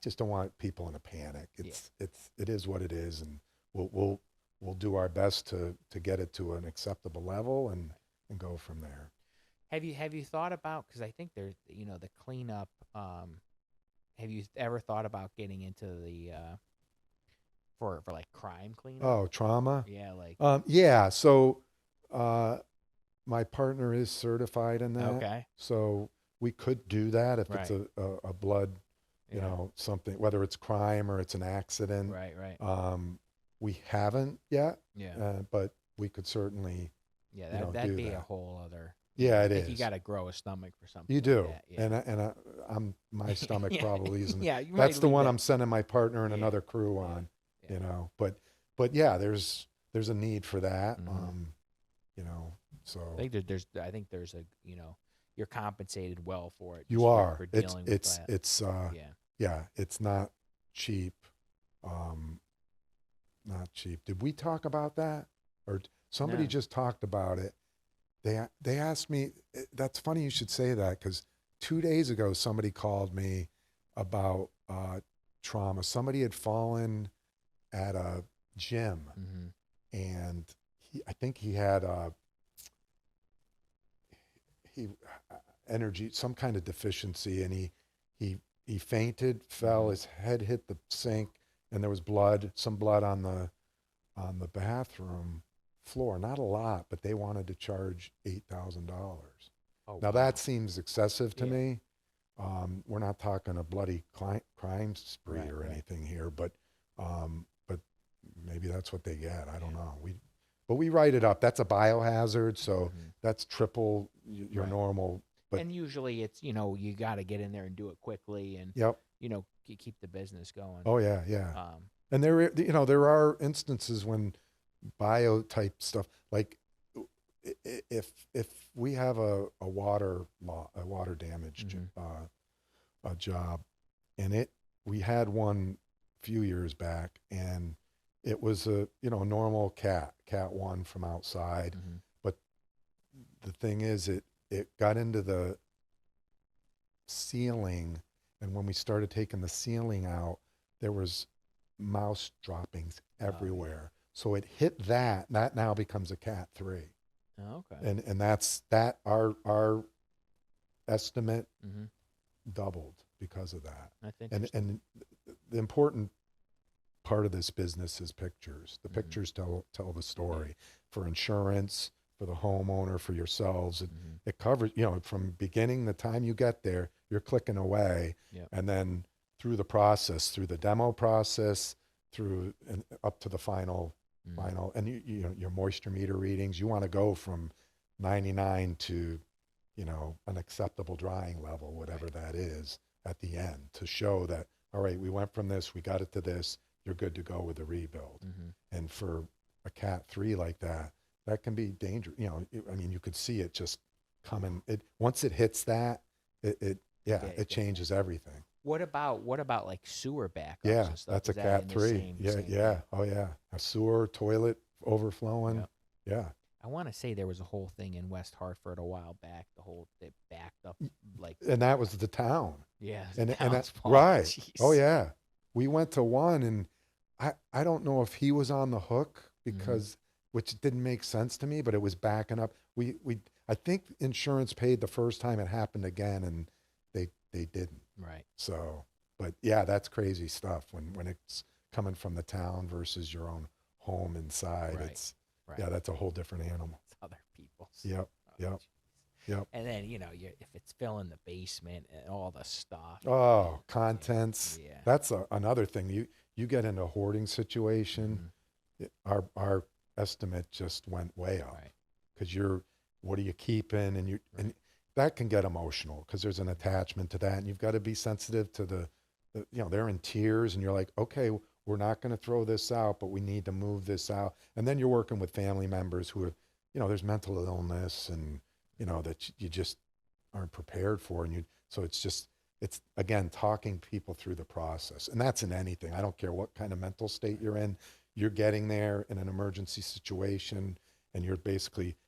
just don't want people in a panic. It is what it is. And we'll do our best to get it to an acceptable level, and go from there. Have you thought about, because I think there's the cleanup. Have you ever thought about getting into the for like crime cleanup? Oh, trauma. Yeah, like Yeah. So, my partner is certified in that. okay, So we could do that if it's Right. a blood, yeah, something, whether it's crime or it's an accident. right, We haven't yet, yeah, but we could certainly, yeah. do That'd be a that. whole other. Yeah, I it think you is. got to grow a stomach for something. You like do. that, yeah. I'm my stomach Yeah, probably isn't. yeah, you That's might the leave one that- I'm sending my partner and Yeah, another crew yeah, on, yeah. but yeah, there's a need for that. Mhm. So I think there's a you're compensated well for it. you just for- are. for It's dealing with that. it's Yeah. it's not cheap. Not cheap. Did we talk about that, or somebody No. just talked about it? They asked me. That's funny you should say that, because 2 days ago somebody called me about trauma. Somebody had fallen at a gym, Mm-hmm. and I think he had he energy, some kind of deficiency, and he fainted, fell, Mhm. his head hit the sink, and there was some blood on the bathroom floor. Not a lot, but they wanted to charge $8,000. Oh, Now wow. that seems excessive to Yeah. me. We're not talking a bloody crime spree Right, or right. anything here, but maybe that's what they get. I don't Yeah. know. But we write it up. That's a biohazard, so Mhm. that's triple your Right. normal. But And usually it's you got to get in there and do it quickly, and yep. keep the business going. Oh yeah, yeah. Um, And there are instances when bio type stuff, like if we have a water damage Mhm. a job, and we had one a few years back, and it was a normal cat one from outside, Mhm. but the thing is, it got into the ceiling, and when we started taking the ceiling out, there was mouse droppings yeah. everywhere. So it hit that. That now becomes a Cat 3. Oh, okay. And that's that our estimate Mm-hmm. doubled because of that. That's And interesting. and the important part of this business is pictures. The Mm-hmm. pictures tell the story for insurance, for the homeowner, for yourselves. Mm-hmm. It covers, from beginning, the time you get there, you're clicking away, Yep. and then through the process, through the demo process, through and up to the final, Mm-hmm. and your moisture meter readings. You want to go from 99 to, an acceptable drying level, whatever Right. that is, at the end to show that, all right, we went from this, we got it to this, you're good to go with the rebuild. Mm-hmm. And for a Cat 3 like that, that can be dangerous. I mean, you could see it just coming. Once it hits that, yeah, Okay. it changes everything. What about like sewer backups Yeah, and stuff? that's a Is that Cat in the 3. same Yeah, same yeah, thing? oh yeah, a sewer, toilet overflowing. Yep. Yeah, I want to say there was a whole thing in West Hartford a while back. They backed up like and that was the town. yeah, the And that, town's fault. right. Oh Jeez. yeah, we went to one, and I don't know if he was on the hook Mm-hmm. because, which didn't make sense to me, but it was backing up. We I think insurance paid the first time it happened again, and they didn't. Right. So, but yeah, that's crazy stuff when it's coming from the town versus your own home inside. Right. It's Right. yeah, that's a whole different animal. It's other people's. Yep, Oh, yep, jeez. yep. And then if it's filling the basement and all the stuff. Oh, Yeah. contents. Yeah. That's another thing. You get in a hoarding situation, Mm-hmm. our estimate just went way up Right. because what are you keeping, and Right. that can get emotional because there's an attachment to that, and you've got to be sensitive to they're in tears, and you're like, okay, we're not going to throw this out, but we need to move this out, and then you're working with family members who have, there's mental illness, and that you just aren't prepared for, and so it's again talking people through the process, and that's in anything. I don't care what kind of mental state you're in. You're getting there in an emergency situation, and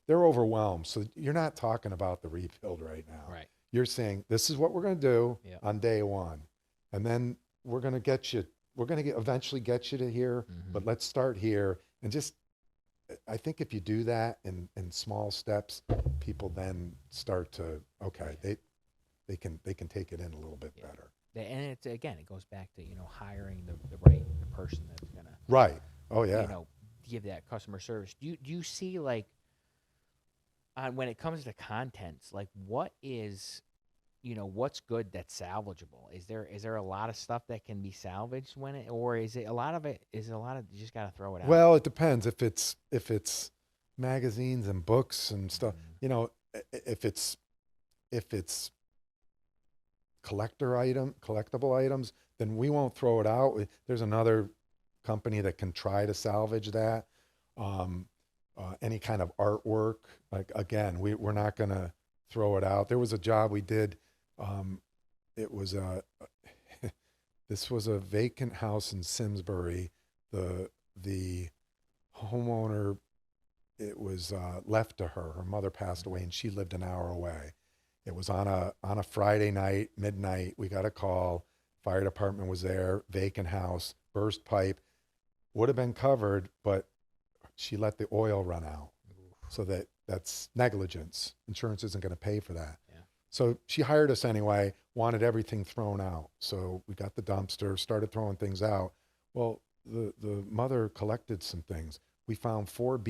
they're overwhelmed. So you're not talking about the rebuild right now. Right. You're saying, this is what we're going to do Yep. on day one. And then we're going to eventually get you to here, Mm-hmm. but let's start here. And I think if you do that in small steps, people then start to, okay, they can take it in a little bit Yeah. better. And it goes back to hiring the person that's gonna Right. Oh yeah. give that customer service. Do you see like when it comes to contents, like what's good that's salvageable? Is there a lot of stuff that can be salvaged or is it a lot of you just gotta throw it out? Well, it depends if it's magazines and books and stuff. Mm, If it's collectible items, then we won't throw it out. There's another company that can try to salvage that. Um, any kind of artwork, like again, we're not going to throw it out. There was a job we did. It was this was a vacant house in Simsbury. The homeowner, it was left to her. Her mother passed away, and she lived an hour away. It was on a Friday night, midnight. We got a call. Fire department was there. Vacant house, burst pipe. Would have been covered, but she let the oil run out. oof, So that's negligence. Insurance isn't going to pay for that. yeah. So she hired us anyway, wanted everything thrown out. So we got the dumpster, started throwing things out. Well, the mother collected some things. We found 4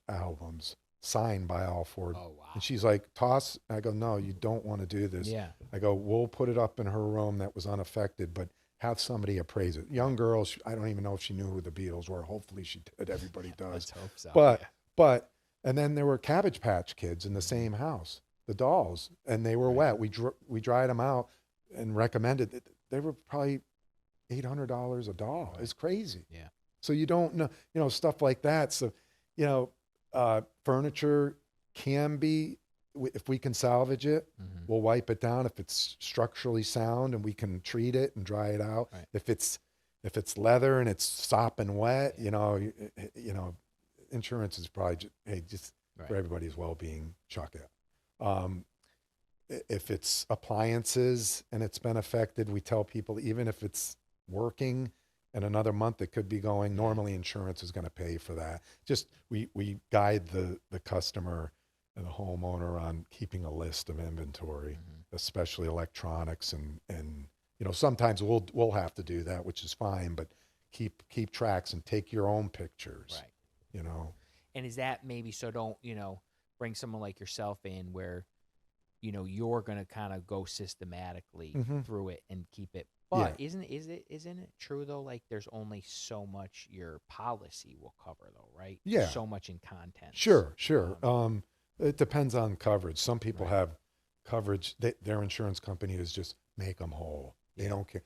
albums signed by all 4. Oh wow. And she's like, toss. I go, no, you don't want to do this. Yeah. I go, we'll put it up in her room that was unaffected, but have somebody appraise it. Young girl, I don't even know if she knew who the Beatles were. Hopefully she did. Everybody Let's does. hope so. But, Yeah. but, and then there were Cabbage Patch Kids in the same house, the dolls, and they were Right. wet. We dried them out and recommended it. They were probably $800 a doll. Right. It's crazy. Yeah. So you don't know, stuff like that. So, furniture can be, if we can salvage it, Mm-hmm. we'll wipe it down if it's structurally sound and we can treat it and dry it out. Right. If it's leather and it's sopping wet, Yeah. Insurance is probably just Right. for everybody's well-being, chuck it. If it's appliances and it's been affected, we tell people even if it's working, and another month it could be going. Normally insurance is going to pay for that. Just we guide the customer and the homeowner on keeping a list of inventory, especially electronics, and sometimes we'll have to do that, which is fine, but keep tracks and take your own pictures. Right. You know. And is that maybe so don't, bring someone like yourself in where, you're going to kind of go systematically through it and keep it. But isn't it true though? Like there's only so much your policy will cover though, right? Yeah. So much in content. Sure. It depends on coverage. Some people Right. have coverage. Their insurance company is just make them whole. They don't care.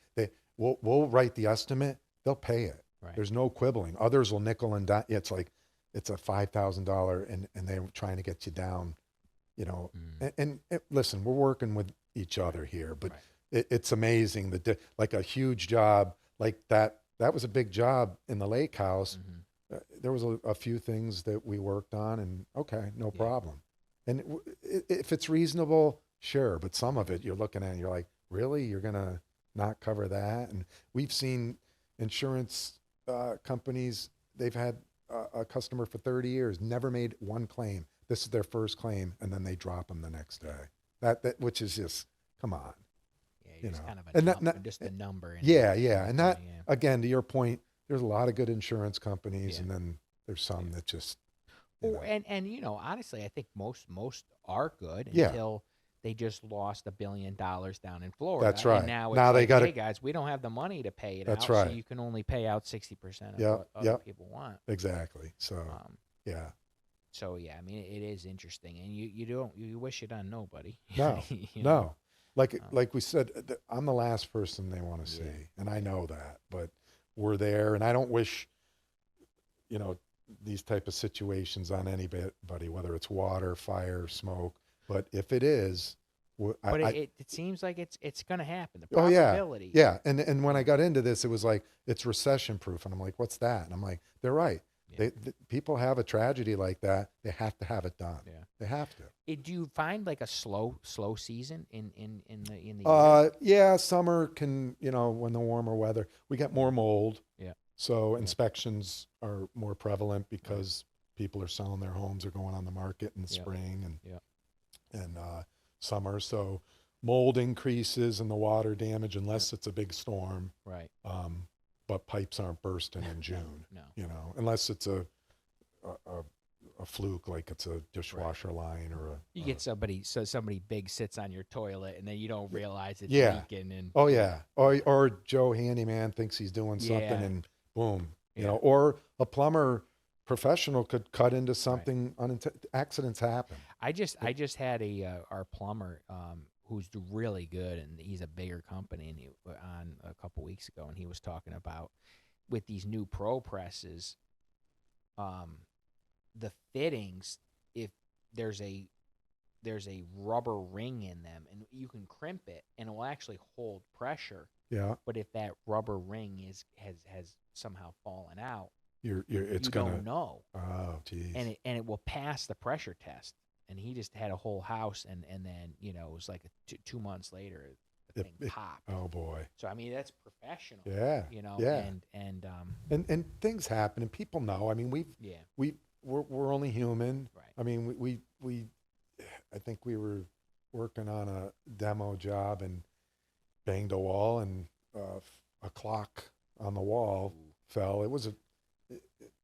We'll write the estimate. They'll pay it. Right. There's no quibbling. Others will nickel and dime. It's like it's a $5,000 and they're trying to get you down. Listen, we're working with each other here, but it's amazing that like a huge job like that. That was a big job in the lake house. There was a few things that we worked on, and okay, no problem. And if it's reasonable, sure. But some of it you're looking at and you're like, really? You're going to not cover that? And we've seen insurance companies, they've had a customer for 30 years, never made one claim. This is their first claim, and then they drop them the next day. That which is just, come on. Yeah, just kind of just a number. And that, again, to your point, there's a lot of good insurance companies, and then there's some that just. And honestly, I think most are good until they just lost $1 billion down in Florida. That's right. And now Now it's they got hey guys, we don't have the money to pay it That's out, right. so you can only pay out 60% of what other people want. Exactly. So yeah. So yeah, I mean it is interesting, and you wish it on nobody. No, know? no. Like we said, I'm the last person they want to see, and I know that. But we're there, and I don't wish, these type of situations on anybody, whether it's water, fire, smoke. But if it is, it seems like it's going to happen. The oh probability. yeah. And when I got into this, it was like it's recession proof, and I'm like, what's that? And I'm like, they're right. Yeah. People have a tragedy like that. They have to have it done. Yeah, they have to. Do you find like a slow season in the year? Yeah, summer can, when the warmer weather, we get more mold. Yeah. So inspections are more prevalent because people are selling their homes or going on the market in the spring and summer. So mold increases and the water damage unless it's a big storm. Right. But pipes aren't bursting in June. No. Unless it's a fluke, like it's a dishwasher line or you get somebody big sits on your toilet and then you don't realize it's leaking. And or Joe Handyman thinks he's doing something and boom, or a plumber professional could cut into something. Accidents happen. I just had our plumber who's really good, and he's a bigger company, and he on a couple weeks ago, and he was talking about with these new pro presses, the fittings, if there's a rubber ring in them, and you can crimp it, and it will actually hold pressure. Yeah. But if that rubber ring has somehow fallen out, you don't know. Oh, geez. And it will pass the pressure test. And he just had a whole house, and then it was like 2 months later, the thing popped. Oh boy! So I mean, that's professional. Yeah. Yeah. And things happen, and people know. I mean, we're only human. Right. I mean, we I think we were working on a demo job and banged a wall, and a clock on the wall fell. It was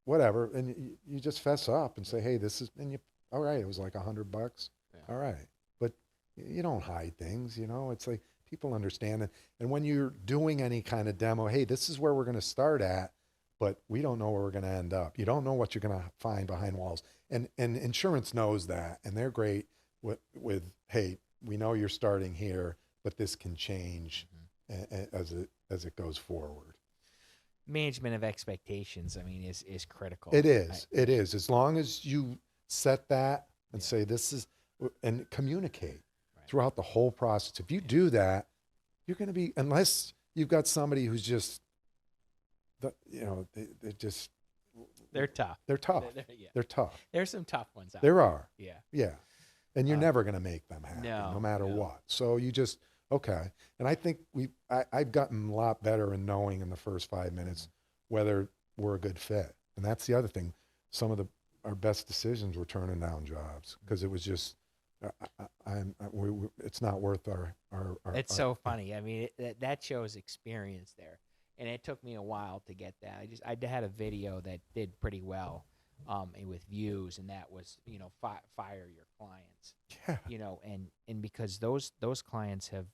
whatever, and you just fess up and say, hey, this is, and you. All right, it was like $100. Yeah. All right, but you don't hide things, It's like people understand it. And when you're doing any kind of demo, hey, this is where we're going to start at, but we don't know where we're going to end up. You don't know what you're going to find behind walls, and insurance knows that, and they're great with hey, we know you're starting here, but this can change as it goes forward. Management of expectations, I mean, is critical. It is. It is. As long as you set that and say this is, and communicate throughout the whole process. If you do that, you're going to be, unless you've got somebody who's just, they're tough. They're tough. They're tough. There's some tough ones out there. There are. Yeah. Yeah. And you're never going to make them happy, no matter what. So you just Okay. And I think I've gotten a lot better in knowing in the first 5 minutes whether we're a good fit. And that's the other thing. Some of our best decisions were turning down jobs because it was just, it's not worth It's so funny. I mean, that shows experience there, and it took me a while to get that. I had a video that did pretty well, and with views, and that was, fire your clients, yeah, and because those clients have,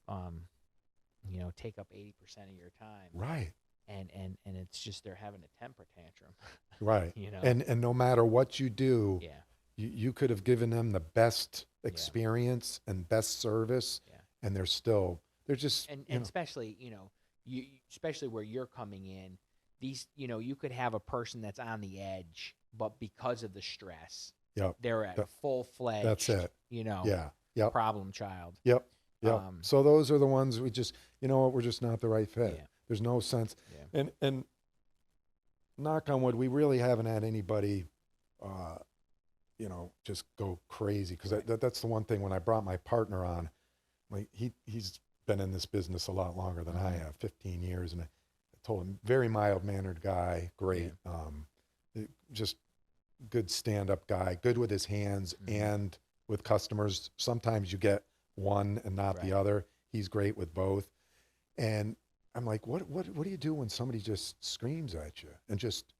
take up 80% of your time, right, and it's just they're having a temper tantrum, right. you know. And no matter what you do, Yeah, you could have given them the best yeah, experience and best service, yeah. and they're just, And especially especially where you're coming in, these you could have a person that's on the edge, but because of the stress, yep, they're at yep, full-fledged, that's it. Yeah, yep, problem child. yep, yep. um So those are the ones we just, you know what, we're just not the right fit. yeah, There's no sense. yeah, And knock on wood, we really haven't had anybody, just go crazy. Because right, that's the one thing when I brought my partner on, like he's been in this business a lot longer than I have, 15 years. And I told him, very mild-mannered guy, great, just good stand-up guy, good with his hands and with customers. Sometimes you get one and not the right, other. He's great with both. And I'm like, what do you do when somebody just screams at you? And just,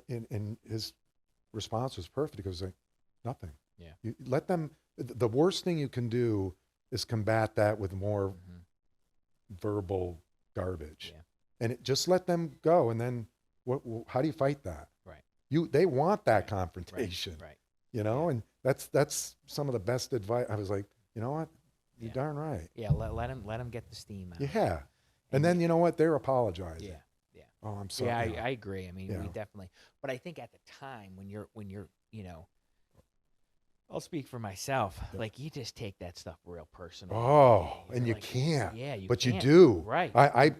and his response was perfect. He goes like, nothing. yeah, You let them, the worst thing you can do is combat that with more verbal garbage. yeah, And just let them go. And then how do you fight that? right, They want that right, confrontation, right, yeah. And that's some of the best advice. I was like, you know what? You're yeah, darn right. yeah. Let them get the steam out. Yeah. And And then you know what? They're apologizing. yeah, yeah, Oh, I'm sorry. yeah. I agree. I mean, Yeah. we definitely. But I think at the time when you're I'll speak for myself. Yep. Like, you just take that stuff real personal. Oh, You're and you like, can't. Yeah, you but can't. you do. Right. And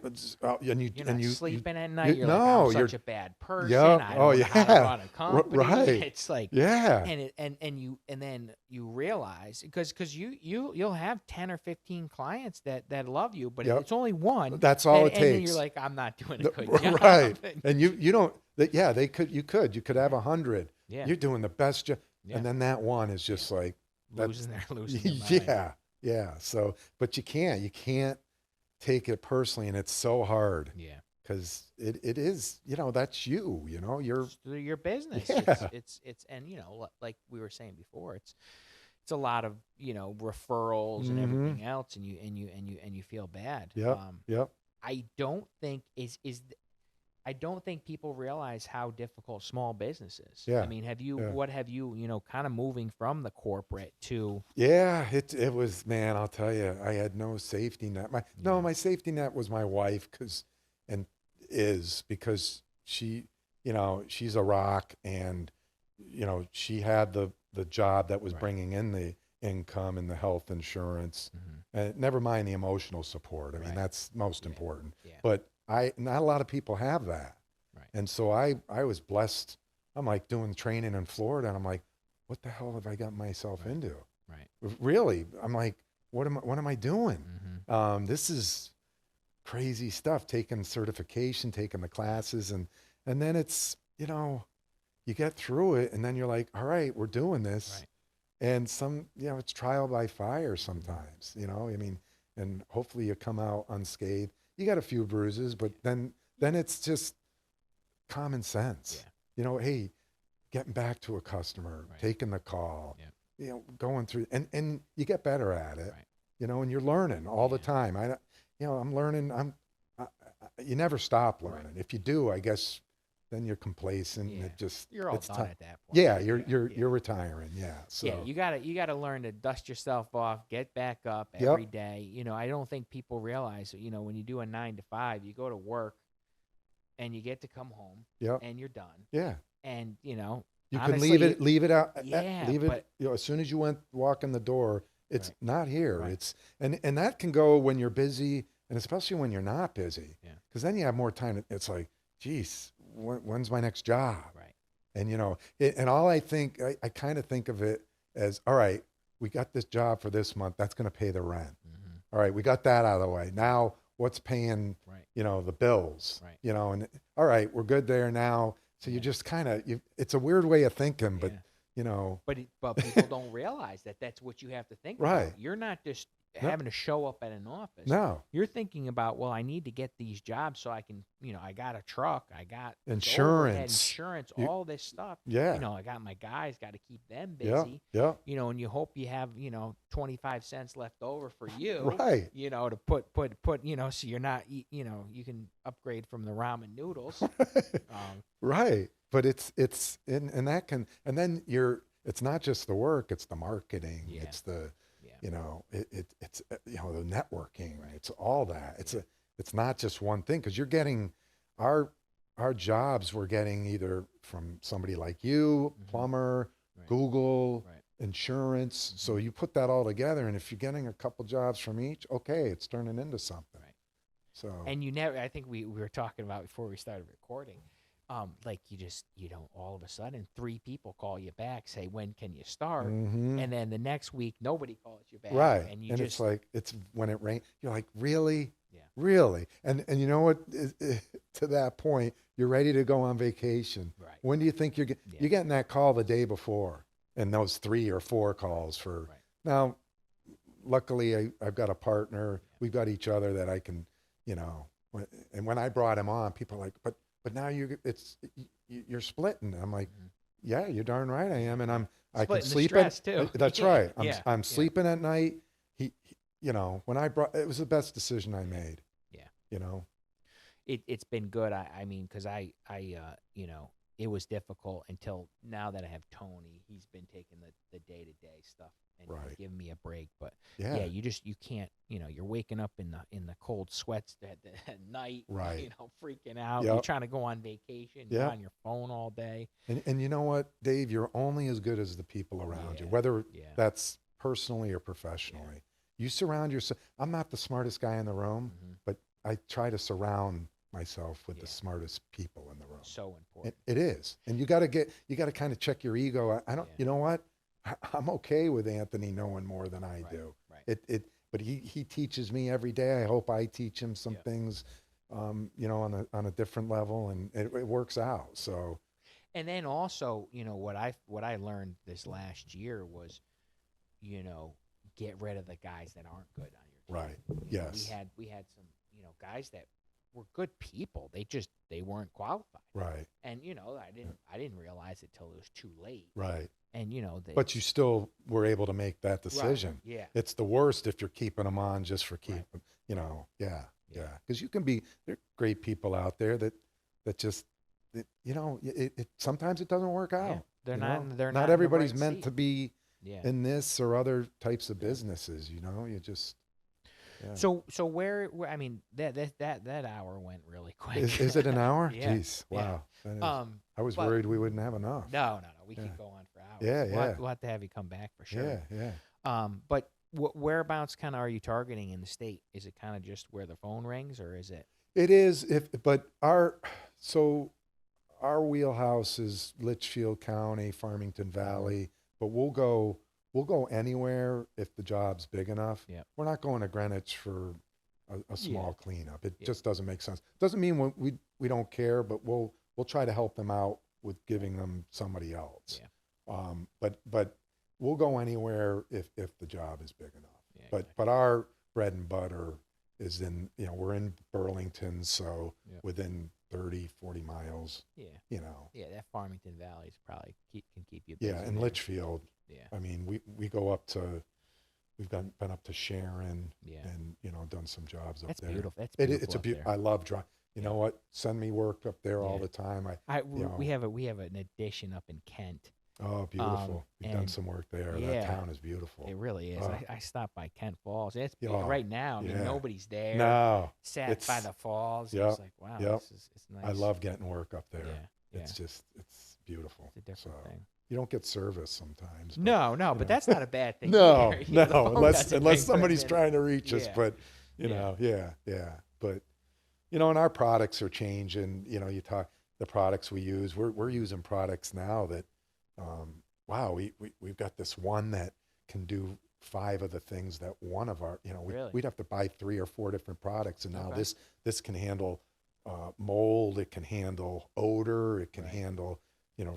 You're not you sleeping at night. You're no, like, I'm you're such a bad person. Yep. I Oh, don't know how to yeah. run a company. Right. It's like, Yeah. and then you realize, because you'll have 10 or 15 clients that love you, but Yep. it's only one. That's all it And then takes. you're like, I'm not doing a good job. Right. And you don't. Yeah. You could have 100. Yeah. You're doing the best job. Yeah. And then that one is just like losing their mind. yeah. Yeah. So, but you can't take it personally, and it's so hard. Yeah. Because it is, that's you're It's your business. Yeah. It's and like we were saying before, it's a lot of referrals and everything else, and you feel bad. Yep. Yep. I don't think I don't think people realize how difficult small business is. Yeah. I mean, Yeah. what have you kind of moving from the corporate to? Yeah, it was, man, I'll tell you, I had no safety net. My safety net was my wife, because she's a rock, and she had the job that was Right. bringing in the income and the health insurance, and never mind the emotional support. I mean, Right. that's most Yeah. important. Yeah. But not a lot of people have that. Right. And so I was blessed. I'm like doing training in Florida, and I'm like, what the hell have I got myself into? Right. Really, I'm like, what am I doing? Mm-hmm. This is crazy stuff. Taking certification, taking the classes, and then it's you get through it, and then you're like, all right, we're doing this. Right. And it's trial by fire sometimes. I mean, and hopefully you come out unscathed. You got a few bruises, but then it's just common sense. Yeah. Hey, getting back to a customer, Right. taking the call, Yeah. going through, and you get better at it, Right. and you're learning all the Yeah. time. I'm learning. You never stop learning. Right. If you do, I guess then you're complacent. Yeah. And You're all it's done time. at that point. Yeah, you're retiring. Yeah. So Yeah, you gotta learn to dust yourself off, get back up Yep. every day. I don't think people realize, when you do a 9 to 5, you go to work, and you get to come home, Yep. and you're done. Yeah. And You honestly, can leave it out. Yeah, Leave it. but- As soon as you walk in the door, it's Right. not here. Right. It's and that can go when you're busy, and especially when you're not busy. Yeah. Because then you have more time. It's like, geez, when's my next job? Right. And and all I kind of think of it as, all right, we got this job for this month. That's going to pay the rent. Mm-hmm. All right, we got that out of the way. Now what's paying, Right. the bills, Right. and all right, we're good there now. So you Yeah. just kind of, it's a weird way of thinking, but, Yeah. you know, But people don't realize that that's what you have to think right. about. You're not just No, having to show up at an office. no. You're thinking about, well, I need to get these jobs so I can, I got a truck, I got this overhead Insurance. insurance, You, all this stuff. yeah. I got my guys, got to keep them Yeah. busy. Yeah. And you hope you have, 25 cents left over for you, Right. to put, so you're not, you can upgrade from the ramen noodles. Right. But it's and that can, and then it's not just the work, it's the marketing, Yeah. it's the, Yeah. it's the networking, Right. it's all that. It's not just one thing, because you're getting our jobs, we're getting either from somebody like you, Mhm. plumber, Right. Google, Right. insurance. So Mhm. you put that all together, and if you're getting a couple jobs from each, okay, it's turning into something. Right. So And I think we were talking about before we started recording, like all of a sudden 3 people call you back, say, when can you start? mhm. And then the next week, nobody calls you back. Right. And And it's like, it's when it rains, you're like, really? Yeah. Really? And you know what? To that point, you're ready to go on vacation. Right. When do you think Yeah. you're getting that call the day before, and those 3 or 4 calls for, Right. now, luckily I've got a partner. Yeah. We've got each other that I can, and when I brought him on, people are like, but now you're splitting. I'm like, Mhm. yeah, you're darn right I am. And I can Splitting the sleep stress, at, too. that's Yeah. right. Yeah. I'm Yeah. sleeping at night. When I brought, it was the best decision I made. Yeah. It's been good. I mean, because it was difficult until now that I have Tony. He's been taking the day-to-day stuff and Right. giving me a break. But Yeah. you can't. You're waking up in the cold sweats at night. Right. Freaking out. Yep. You're trying to go on vacation. You're Yeah. on your phone all day. And you know what, Dave, you're only as good as the people around you, Yeah. whether Yeah. that's personally or professionally. You surround yourself. I'm not the smartest guy in the room, Mhm. but I try to surround myself with Yeah. the smartest people in the room. So important. It is. And you got to kind of check your ego. I don't, Yeah. you know what? I'm okay with Anthony knowing more than I Right. do. Right. But he teaches me every day. I hope I teach him some Yeah. things, on a different level, and it works out. So, And then also, what I learned this last year was, get rid of the guys that aren't good on your team. right. We Yes. had some, guys that were good people. They weren't qualified. Right. And I didn't realize it till it was too late. Right. And But you still were able to make that Right, decision. yeah. It's the worst if you're keeping them on just for Right. yeah. Yeah. Because there are great people out there that just, sometimes it doesn't work Yeah. out. They're you not know? they're Not not in the everybody's right meant seat. to be Yeah. in this or other types of businesses, you just, yeah. So where I mean that hour went really quick. Is it an hour? Yeah. Jeez. Yeah. Wow. That is- I I was but- worried we wouldn't have enough. No. We Yeah. could go on for hours. Yeah, We'll have to have you come back for Yeah. sure. Yeah. But whereabouts kind of are you targeting in the state? Is it kind of just where the phone rings, or is it? It is, but our wheelhouse is Litchfield County, Farmington Valley, but we'll go anywhere if the job's big enough. Yep. We're not going to Greenwich for a small cleanup. It Yeah. just doesn't make sense. Doesn't mean we don't care, but we'll try to help them out with giving them somebody else. Yeah. But we'll go anywhere if the job is big enough. Yeah, But our bread and butter is we're in Burlington, so Yeah. within 30, 40 miles, Yeah. Yeah, that Farmington Valley is probably can keep you busy. Yeah, and there. Litchfield, Yeah. I mean, we go up to, we've been up to Sharon, Yeah. and, done some jobs up That's there. beautiful. That's It's beautiful. I love drive. You know what? Send me work up there all Yeah. the time. We have an addition up in Kent. Oh, beautiful. We've done and some work there. yeah, That town is beautiful. It really is. Oh. I stopped by Kent Falls. It's Yeah. right now. I mean, Yeah. nobody's there. No, Sat by it's- the falls. Yep, It's like, wow, yep. it's nice. I love getting work up there. Yeah. It's just, it's beautiful. It's a different So, thing. You don't get service sometimes. but- No, you but know. that's not a bad thing. No, either. no, The phone unless doesn't ring for a somebody's minute. trying to reach us. Yeah. But Yeah. yeah. But and our products are changing. You talk the products we use. We're using products now that, wow, we've got this one that can do 5 of the things that one of our, Really? we'd have to buy 3 or 4 different products. And now Okay. this can handle mold, it can handle odor, it can Right. handle,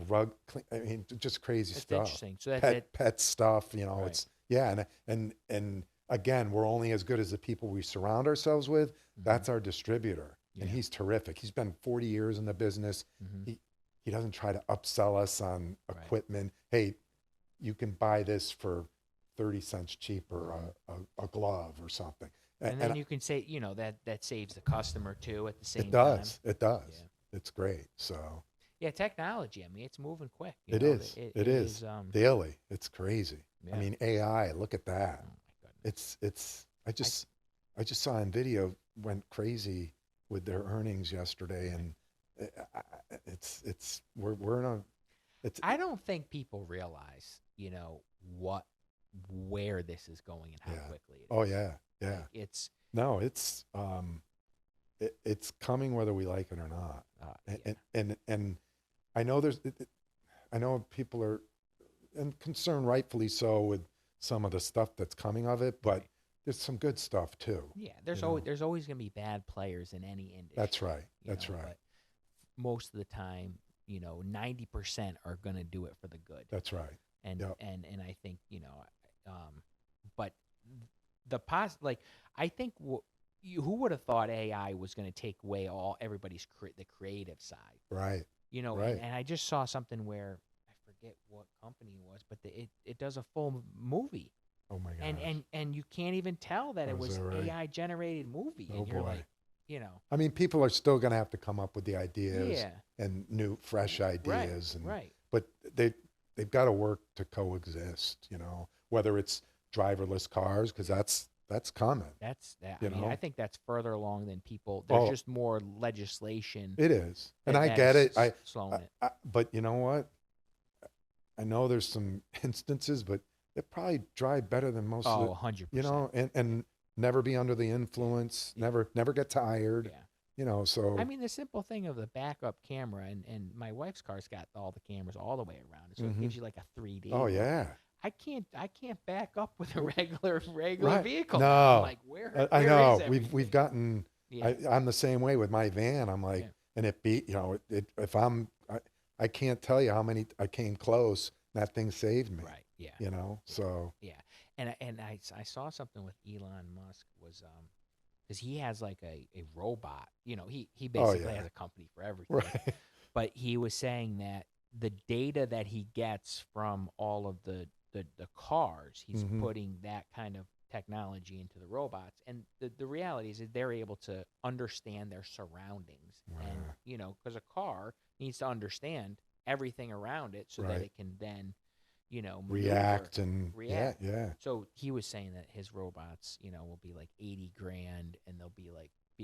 rug clean, I mean, just crazy That's stuff. interesting. So that Pet stuff, right. it's, yeah. And again, we're only as good as the people we surround ourselves with. That's our distributor. And Yeah. he's terrific. He's been 40 years in the business. He doesn't try to upsell us on equipment. Hey, you can buy this for 30 cents cheaper, a glove or something. And then you can say, that saves the customer too at the same it time. does. It does. Yeah. It's great. So Yeah, technology. I mean, it's moving quick. it is. It is daily. It's crazy. Yeah. I mean, AI. Look at that. Oh my goodness. I just saw in video went crazy with their earnings yesterday, and we're in a. I don't think people realize, where this is going and how quickly it is. Oh yeah, yeah. Like, it's it's coming whether we like it or not. yeah. And I know I know people are and concerned, rightfully so, with some of the stuff that's coming of it, but there's some good stuff too. Yeah, there's always going to be bad players in any industry. That's right. That's right. But most of the time, 90% are going to do it for the good. That's right. And Yep. and I think, but I think who would have thought AI was going to take away everybody's the creative side? Right. Right. And I just saw something where I forget what company it was, but it does a full movie. Oh my gosh. And you can't even tell that it was right? AI generated movie. Oh And you're boy. like, I mean, people are still going to have to come up with the ideas Yeah. and new, fresh ideas, right. But they've got to work to coexist. Whether it's driverless cars, because that's coming. That's that. You I mean, know? I think that's further along than people. There's Oh. just more legislation. It is, and I that's get it. slowing it. But you know what? I know there's some instances, but they probably drive better than most of 100%. and never be under the influence, never get tired. Yeah. So I mean, the simple thing of the backup camera, and my wife's car's got all the cameras all the way around, so it gives you like a 3D. oh look. yeah. I can't back up with a regular Right. vehicle. No. I'm like, where I where know is everything? we've gotten. Yeah. I'm the same way with my van. I'm like, Yeah. and it beat. If I can't tell you how many I came close. That thing saved me. Right. Yeah. So Yeah. And I saw something with Elon Musk was because he has like a robot. He basically yeah. has a company for everything. right. But he was saying that the data that he gets from all of the cars, he's putting that kind of technology into the robots. And the reality is that they're able to understand their surroundings. Wow. And, because a car needs to understand everything around it so that Right. it can then, React maneuver. and React. yeah. So he was saying that his robots, will be like 80 grand and they'll be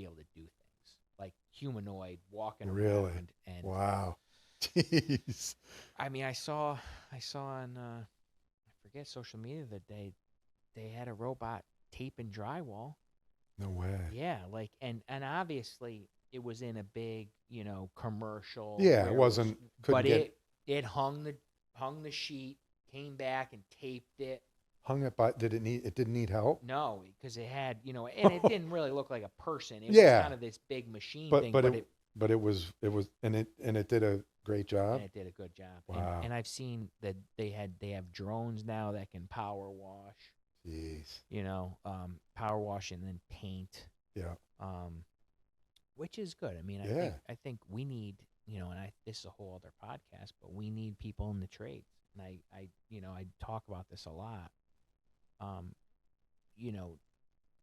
able to do things like humanoid walking Really? around. And Wow. Jeez. I mean, I saw on I forget social media that they had a robot taping drywall. No way. Yeah, and obviously it was in a big commercial. Yeah, where it wasn't. Couldn't but get it hung the sheet, came back and taped it. hung it by. Did it need? It didn't need help. No, because it had and it didn't really look like a person. It Yeah. was kind of this big machine But thing. but it was and it did a great job. And it did a good job. Wow. And I've seen that they have drones now that can power wash. Jeez. Power wash and then paint. Yeah. Which is good. I mean, Yeah. I think we need, this is a whole other podcast, but we need people in the trades. And I talk about this a lot.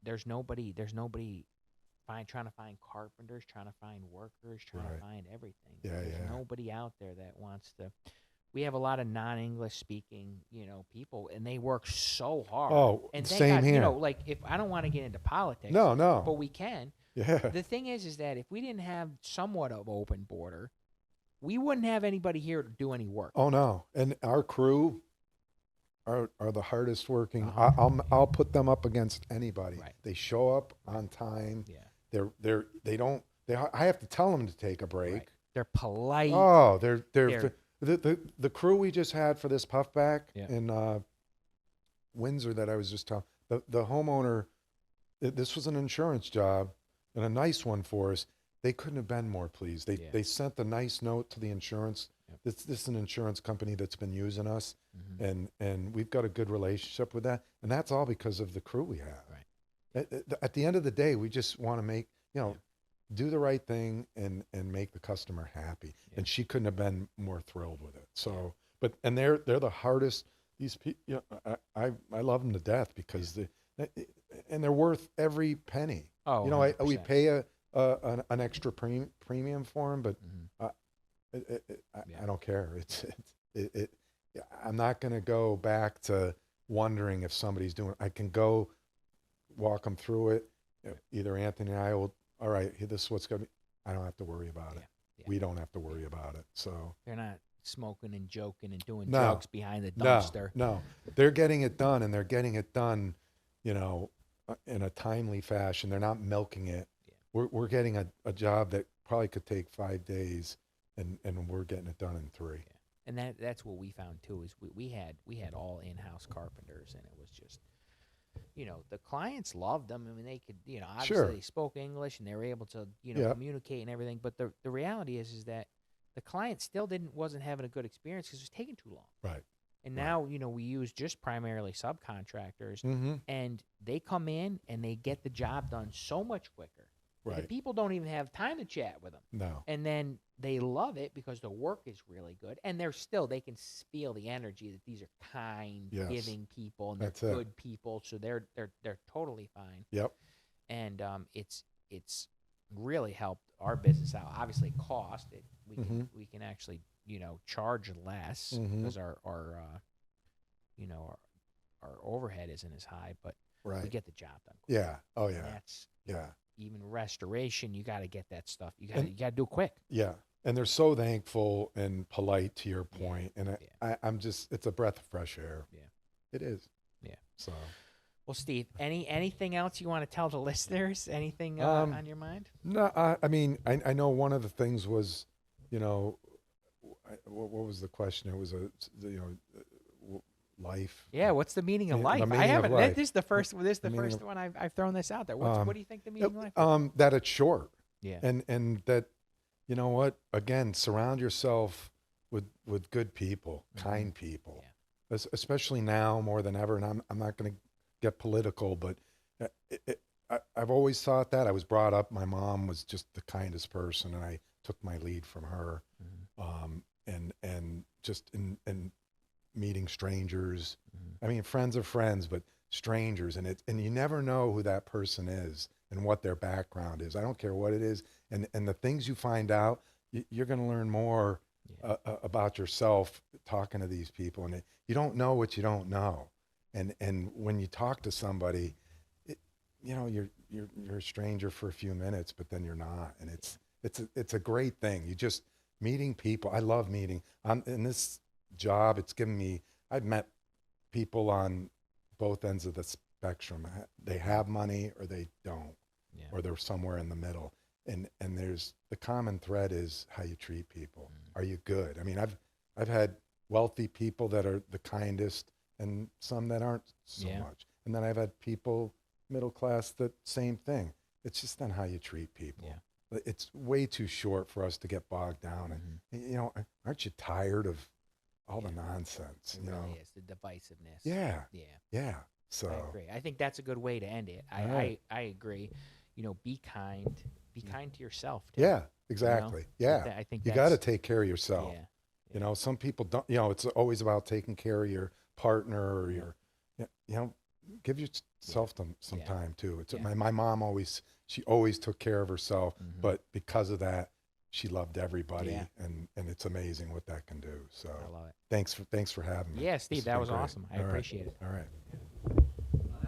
There's nobody trying to find carpenters, trying to find workers, trying Right. to find everything. Yeah, There's yeah. nobody out there that wants to. We have a lot of non-English speaking, people, and they work so hard. Oh, and same here. like if I don't want to get into politics, No. but we can. Yeah. The thing is that if we didn't have somewhat of open border, we wouldn't have anybody here to do any work. Oh no. And our crew are the hardest working. Uh-huh. I'll put them up against anybody. Right. They show up on time. Yeah. They don't. I have to tell them to take a break. Right. They're polite. Oh, They're- the crew we just had for this puffback Yeah. in Windsor that I was just telling, the homeowner, this was an insurance job and a nice one for us. They couldn't have been more pleased. They sent the nice note to the insurance. Yep. This is an insurance company that's been using us, Mm-hmm. and we've got a good relationship with that. And that's all because of the crew we have. Right. At the end of the day, we just want to make, do the right thing and make the customer happy. Yeah. And she couldn't have been more thrilled with it. So, and they're the hardest. These people, I love them to death because and they're worth every penny. Oh, We 100%. pay an extra premium for them, but Mm-hmm. I don't care. I'm not going to go back to wondering if somebody's doing. I can go walk them through it. Either Anthony and I will. All right, this is what's going to be. I don't have to worry about it. Yeah. We don't have to worry about it. So They're not smoking and joking and doing No. drugs behind the dumpster. no, they're getting it done, and they're getting it done, in a timely fashion. They're not milking it. Yeah. We're getting a job that probably could take 5 days, and we're getting it done in 3. And that's what we found too, is we had all in-house carpenters, and it was just, the clients loved them. I mean, they could, obviously Sure. they spoke English and they were able to, Yeah. communicate and everything. But the reality is that the client still wasn't having a good experience because it was taking too long. Right. And Right. now, we use just primarily subcontractors, Mm-hmm. and they come in and they get the job done so much quicker. The Right. people don't even have time to chat with them. No. And then they love it because the work is really good. And they can feel the energy that these are kind, Yes. giving people, and they're That's it. good people. So they're totally fine. Yep. And it's really helped our business out. Obviously, cost it. We can actually charge less Mhm. because our overhead isn't as high, but Right. we get the job done quick. Yeah. Oh And yeah. that's Yeah. even restoration. You got to get that stuff. You got And- to do it quick. Yeah. And they're so thankful and polite, to your point. And Yeah. I'm just, it's a breath of fresh air. Yeah. It is. Yeah. So, Well, Steve, anything else you want to tell the listeners? Anything on your mind? no, I mean, I know one of the things was, what was the question? It was life. Yeah. What's the meaning of The life? meaning I of haven't. life. This is the first. This is the meaning first of- one I've thrown this out there. What do you think the meaning of life is? That it's short. Yeah. And that, you know what? Again, surround yourself with good people, kind people, especially now more than ever. And I'm not going to get political, but I've always thought that. I was brought up. My mom was just the kindest person, and I took my lead from her. And just in meeting strangers. I mean, friends are friends, but strangers, and you never know who that person is and what their background is. I don't care what it is, and the things you find out, you're going to learn more about yourself talking to these people, and you don't know what you don't know, and when you talk to somebody, you're a stranger for a few minutes, but then you're not, and it's a great thing. You just meeting people. I love meeting. In this job, it's given me. I've met people on both ends of the spectrum. They have money or they don't, or they're somewhere in the middle. And there's the common thread is how you treat people. Are you good? I mean, I've had wealthy people that are the kindest, and some that aren't so much. And then I've had people middle class that same thing. It's just on how you treat people. Yeah. It's way too short for us to get bogged down. And aren't you tired of all the nonsense? It really is the divisiveness. Yeah. Yeah. Yeah. So I agree. I think that's a good way to end it. I agree. Be kind. Be kind to yourself too. Yeah, exactly. Yeah. I think you got to take care of yourself. Yeah. Some people don't, it's always about taking care of your partner or your, give yourself some time too. It's my mom she always took care of herself, but because of that, she loved everybody, and it's amazing what that can do. So I love it. Thanks for having me. Yeah, Steve, This has that been was great. awesome. I All right. appreciate it. All right.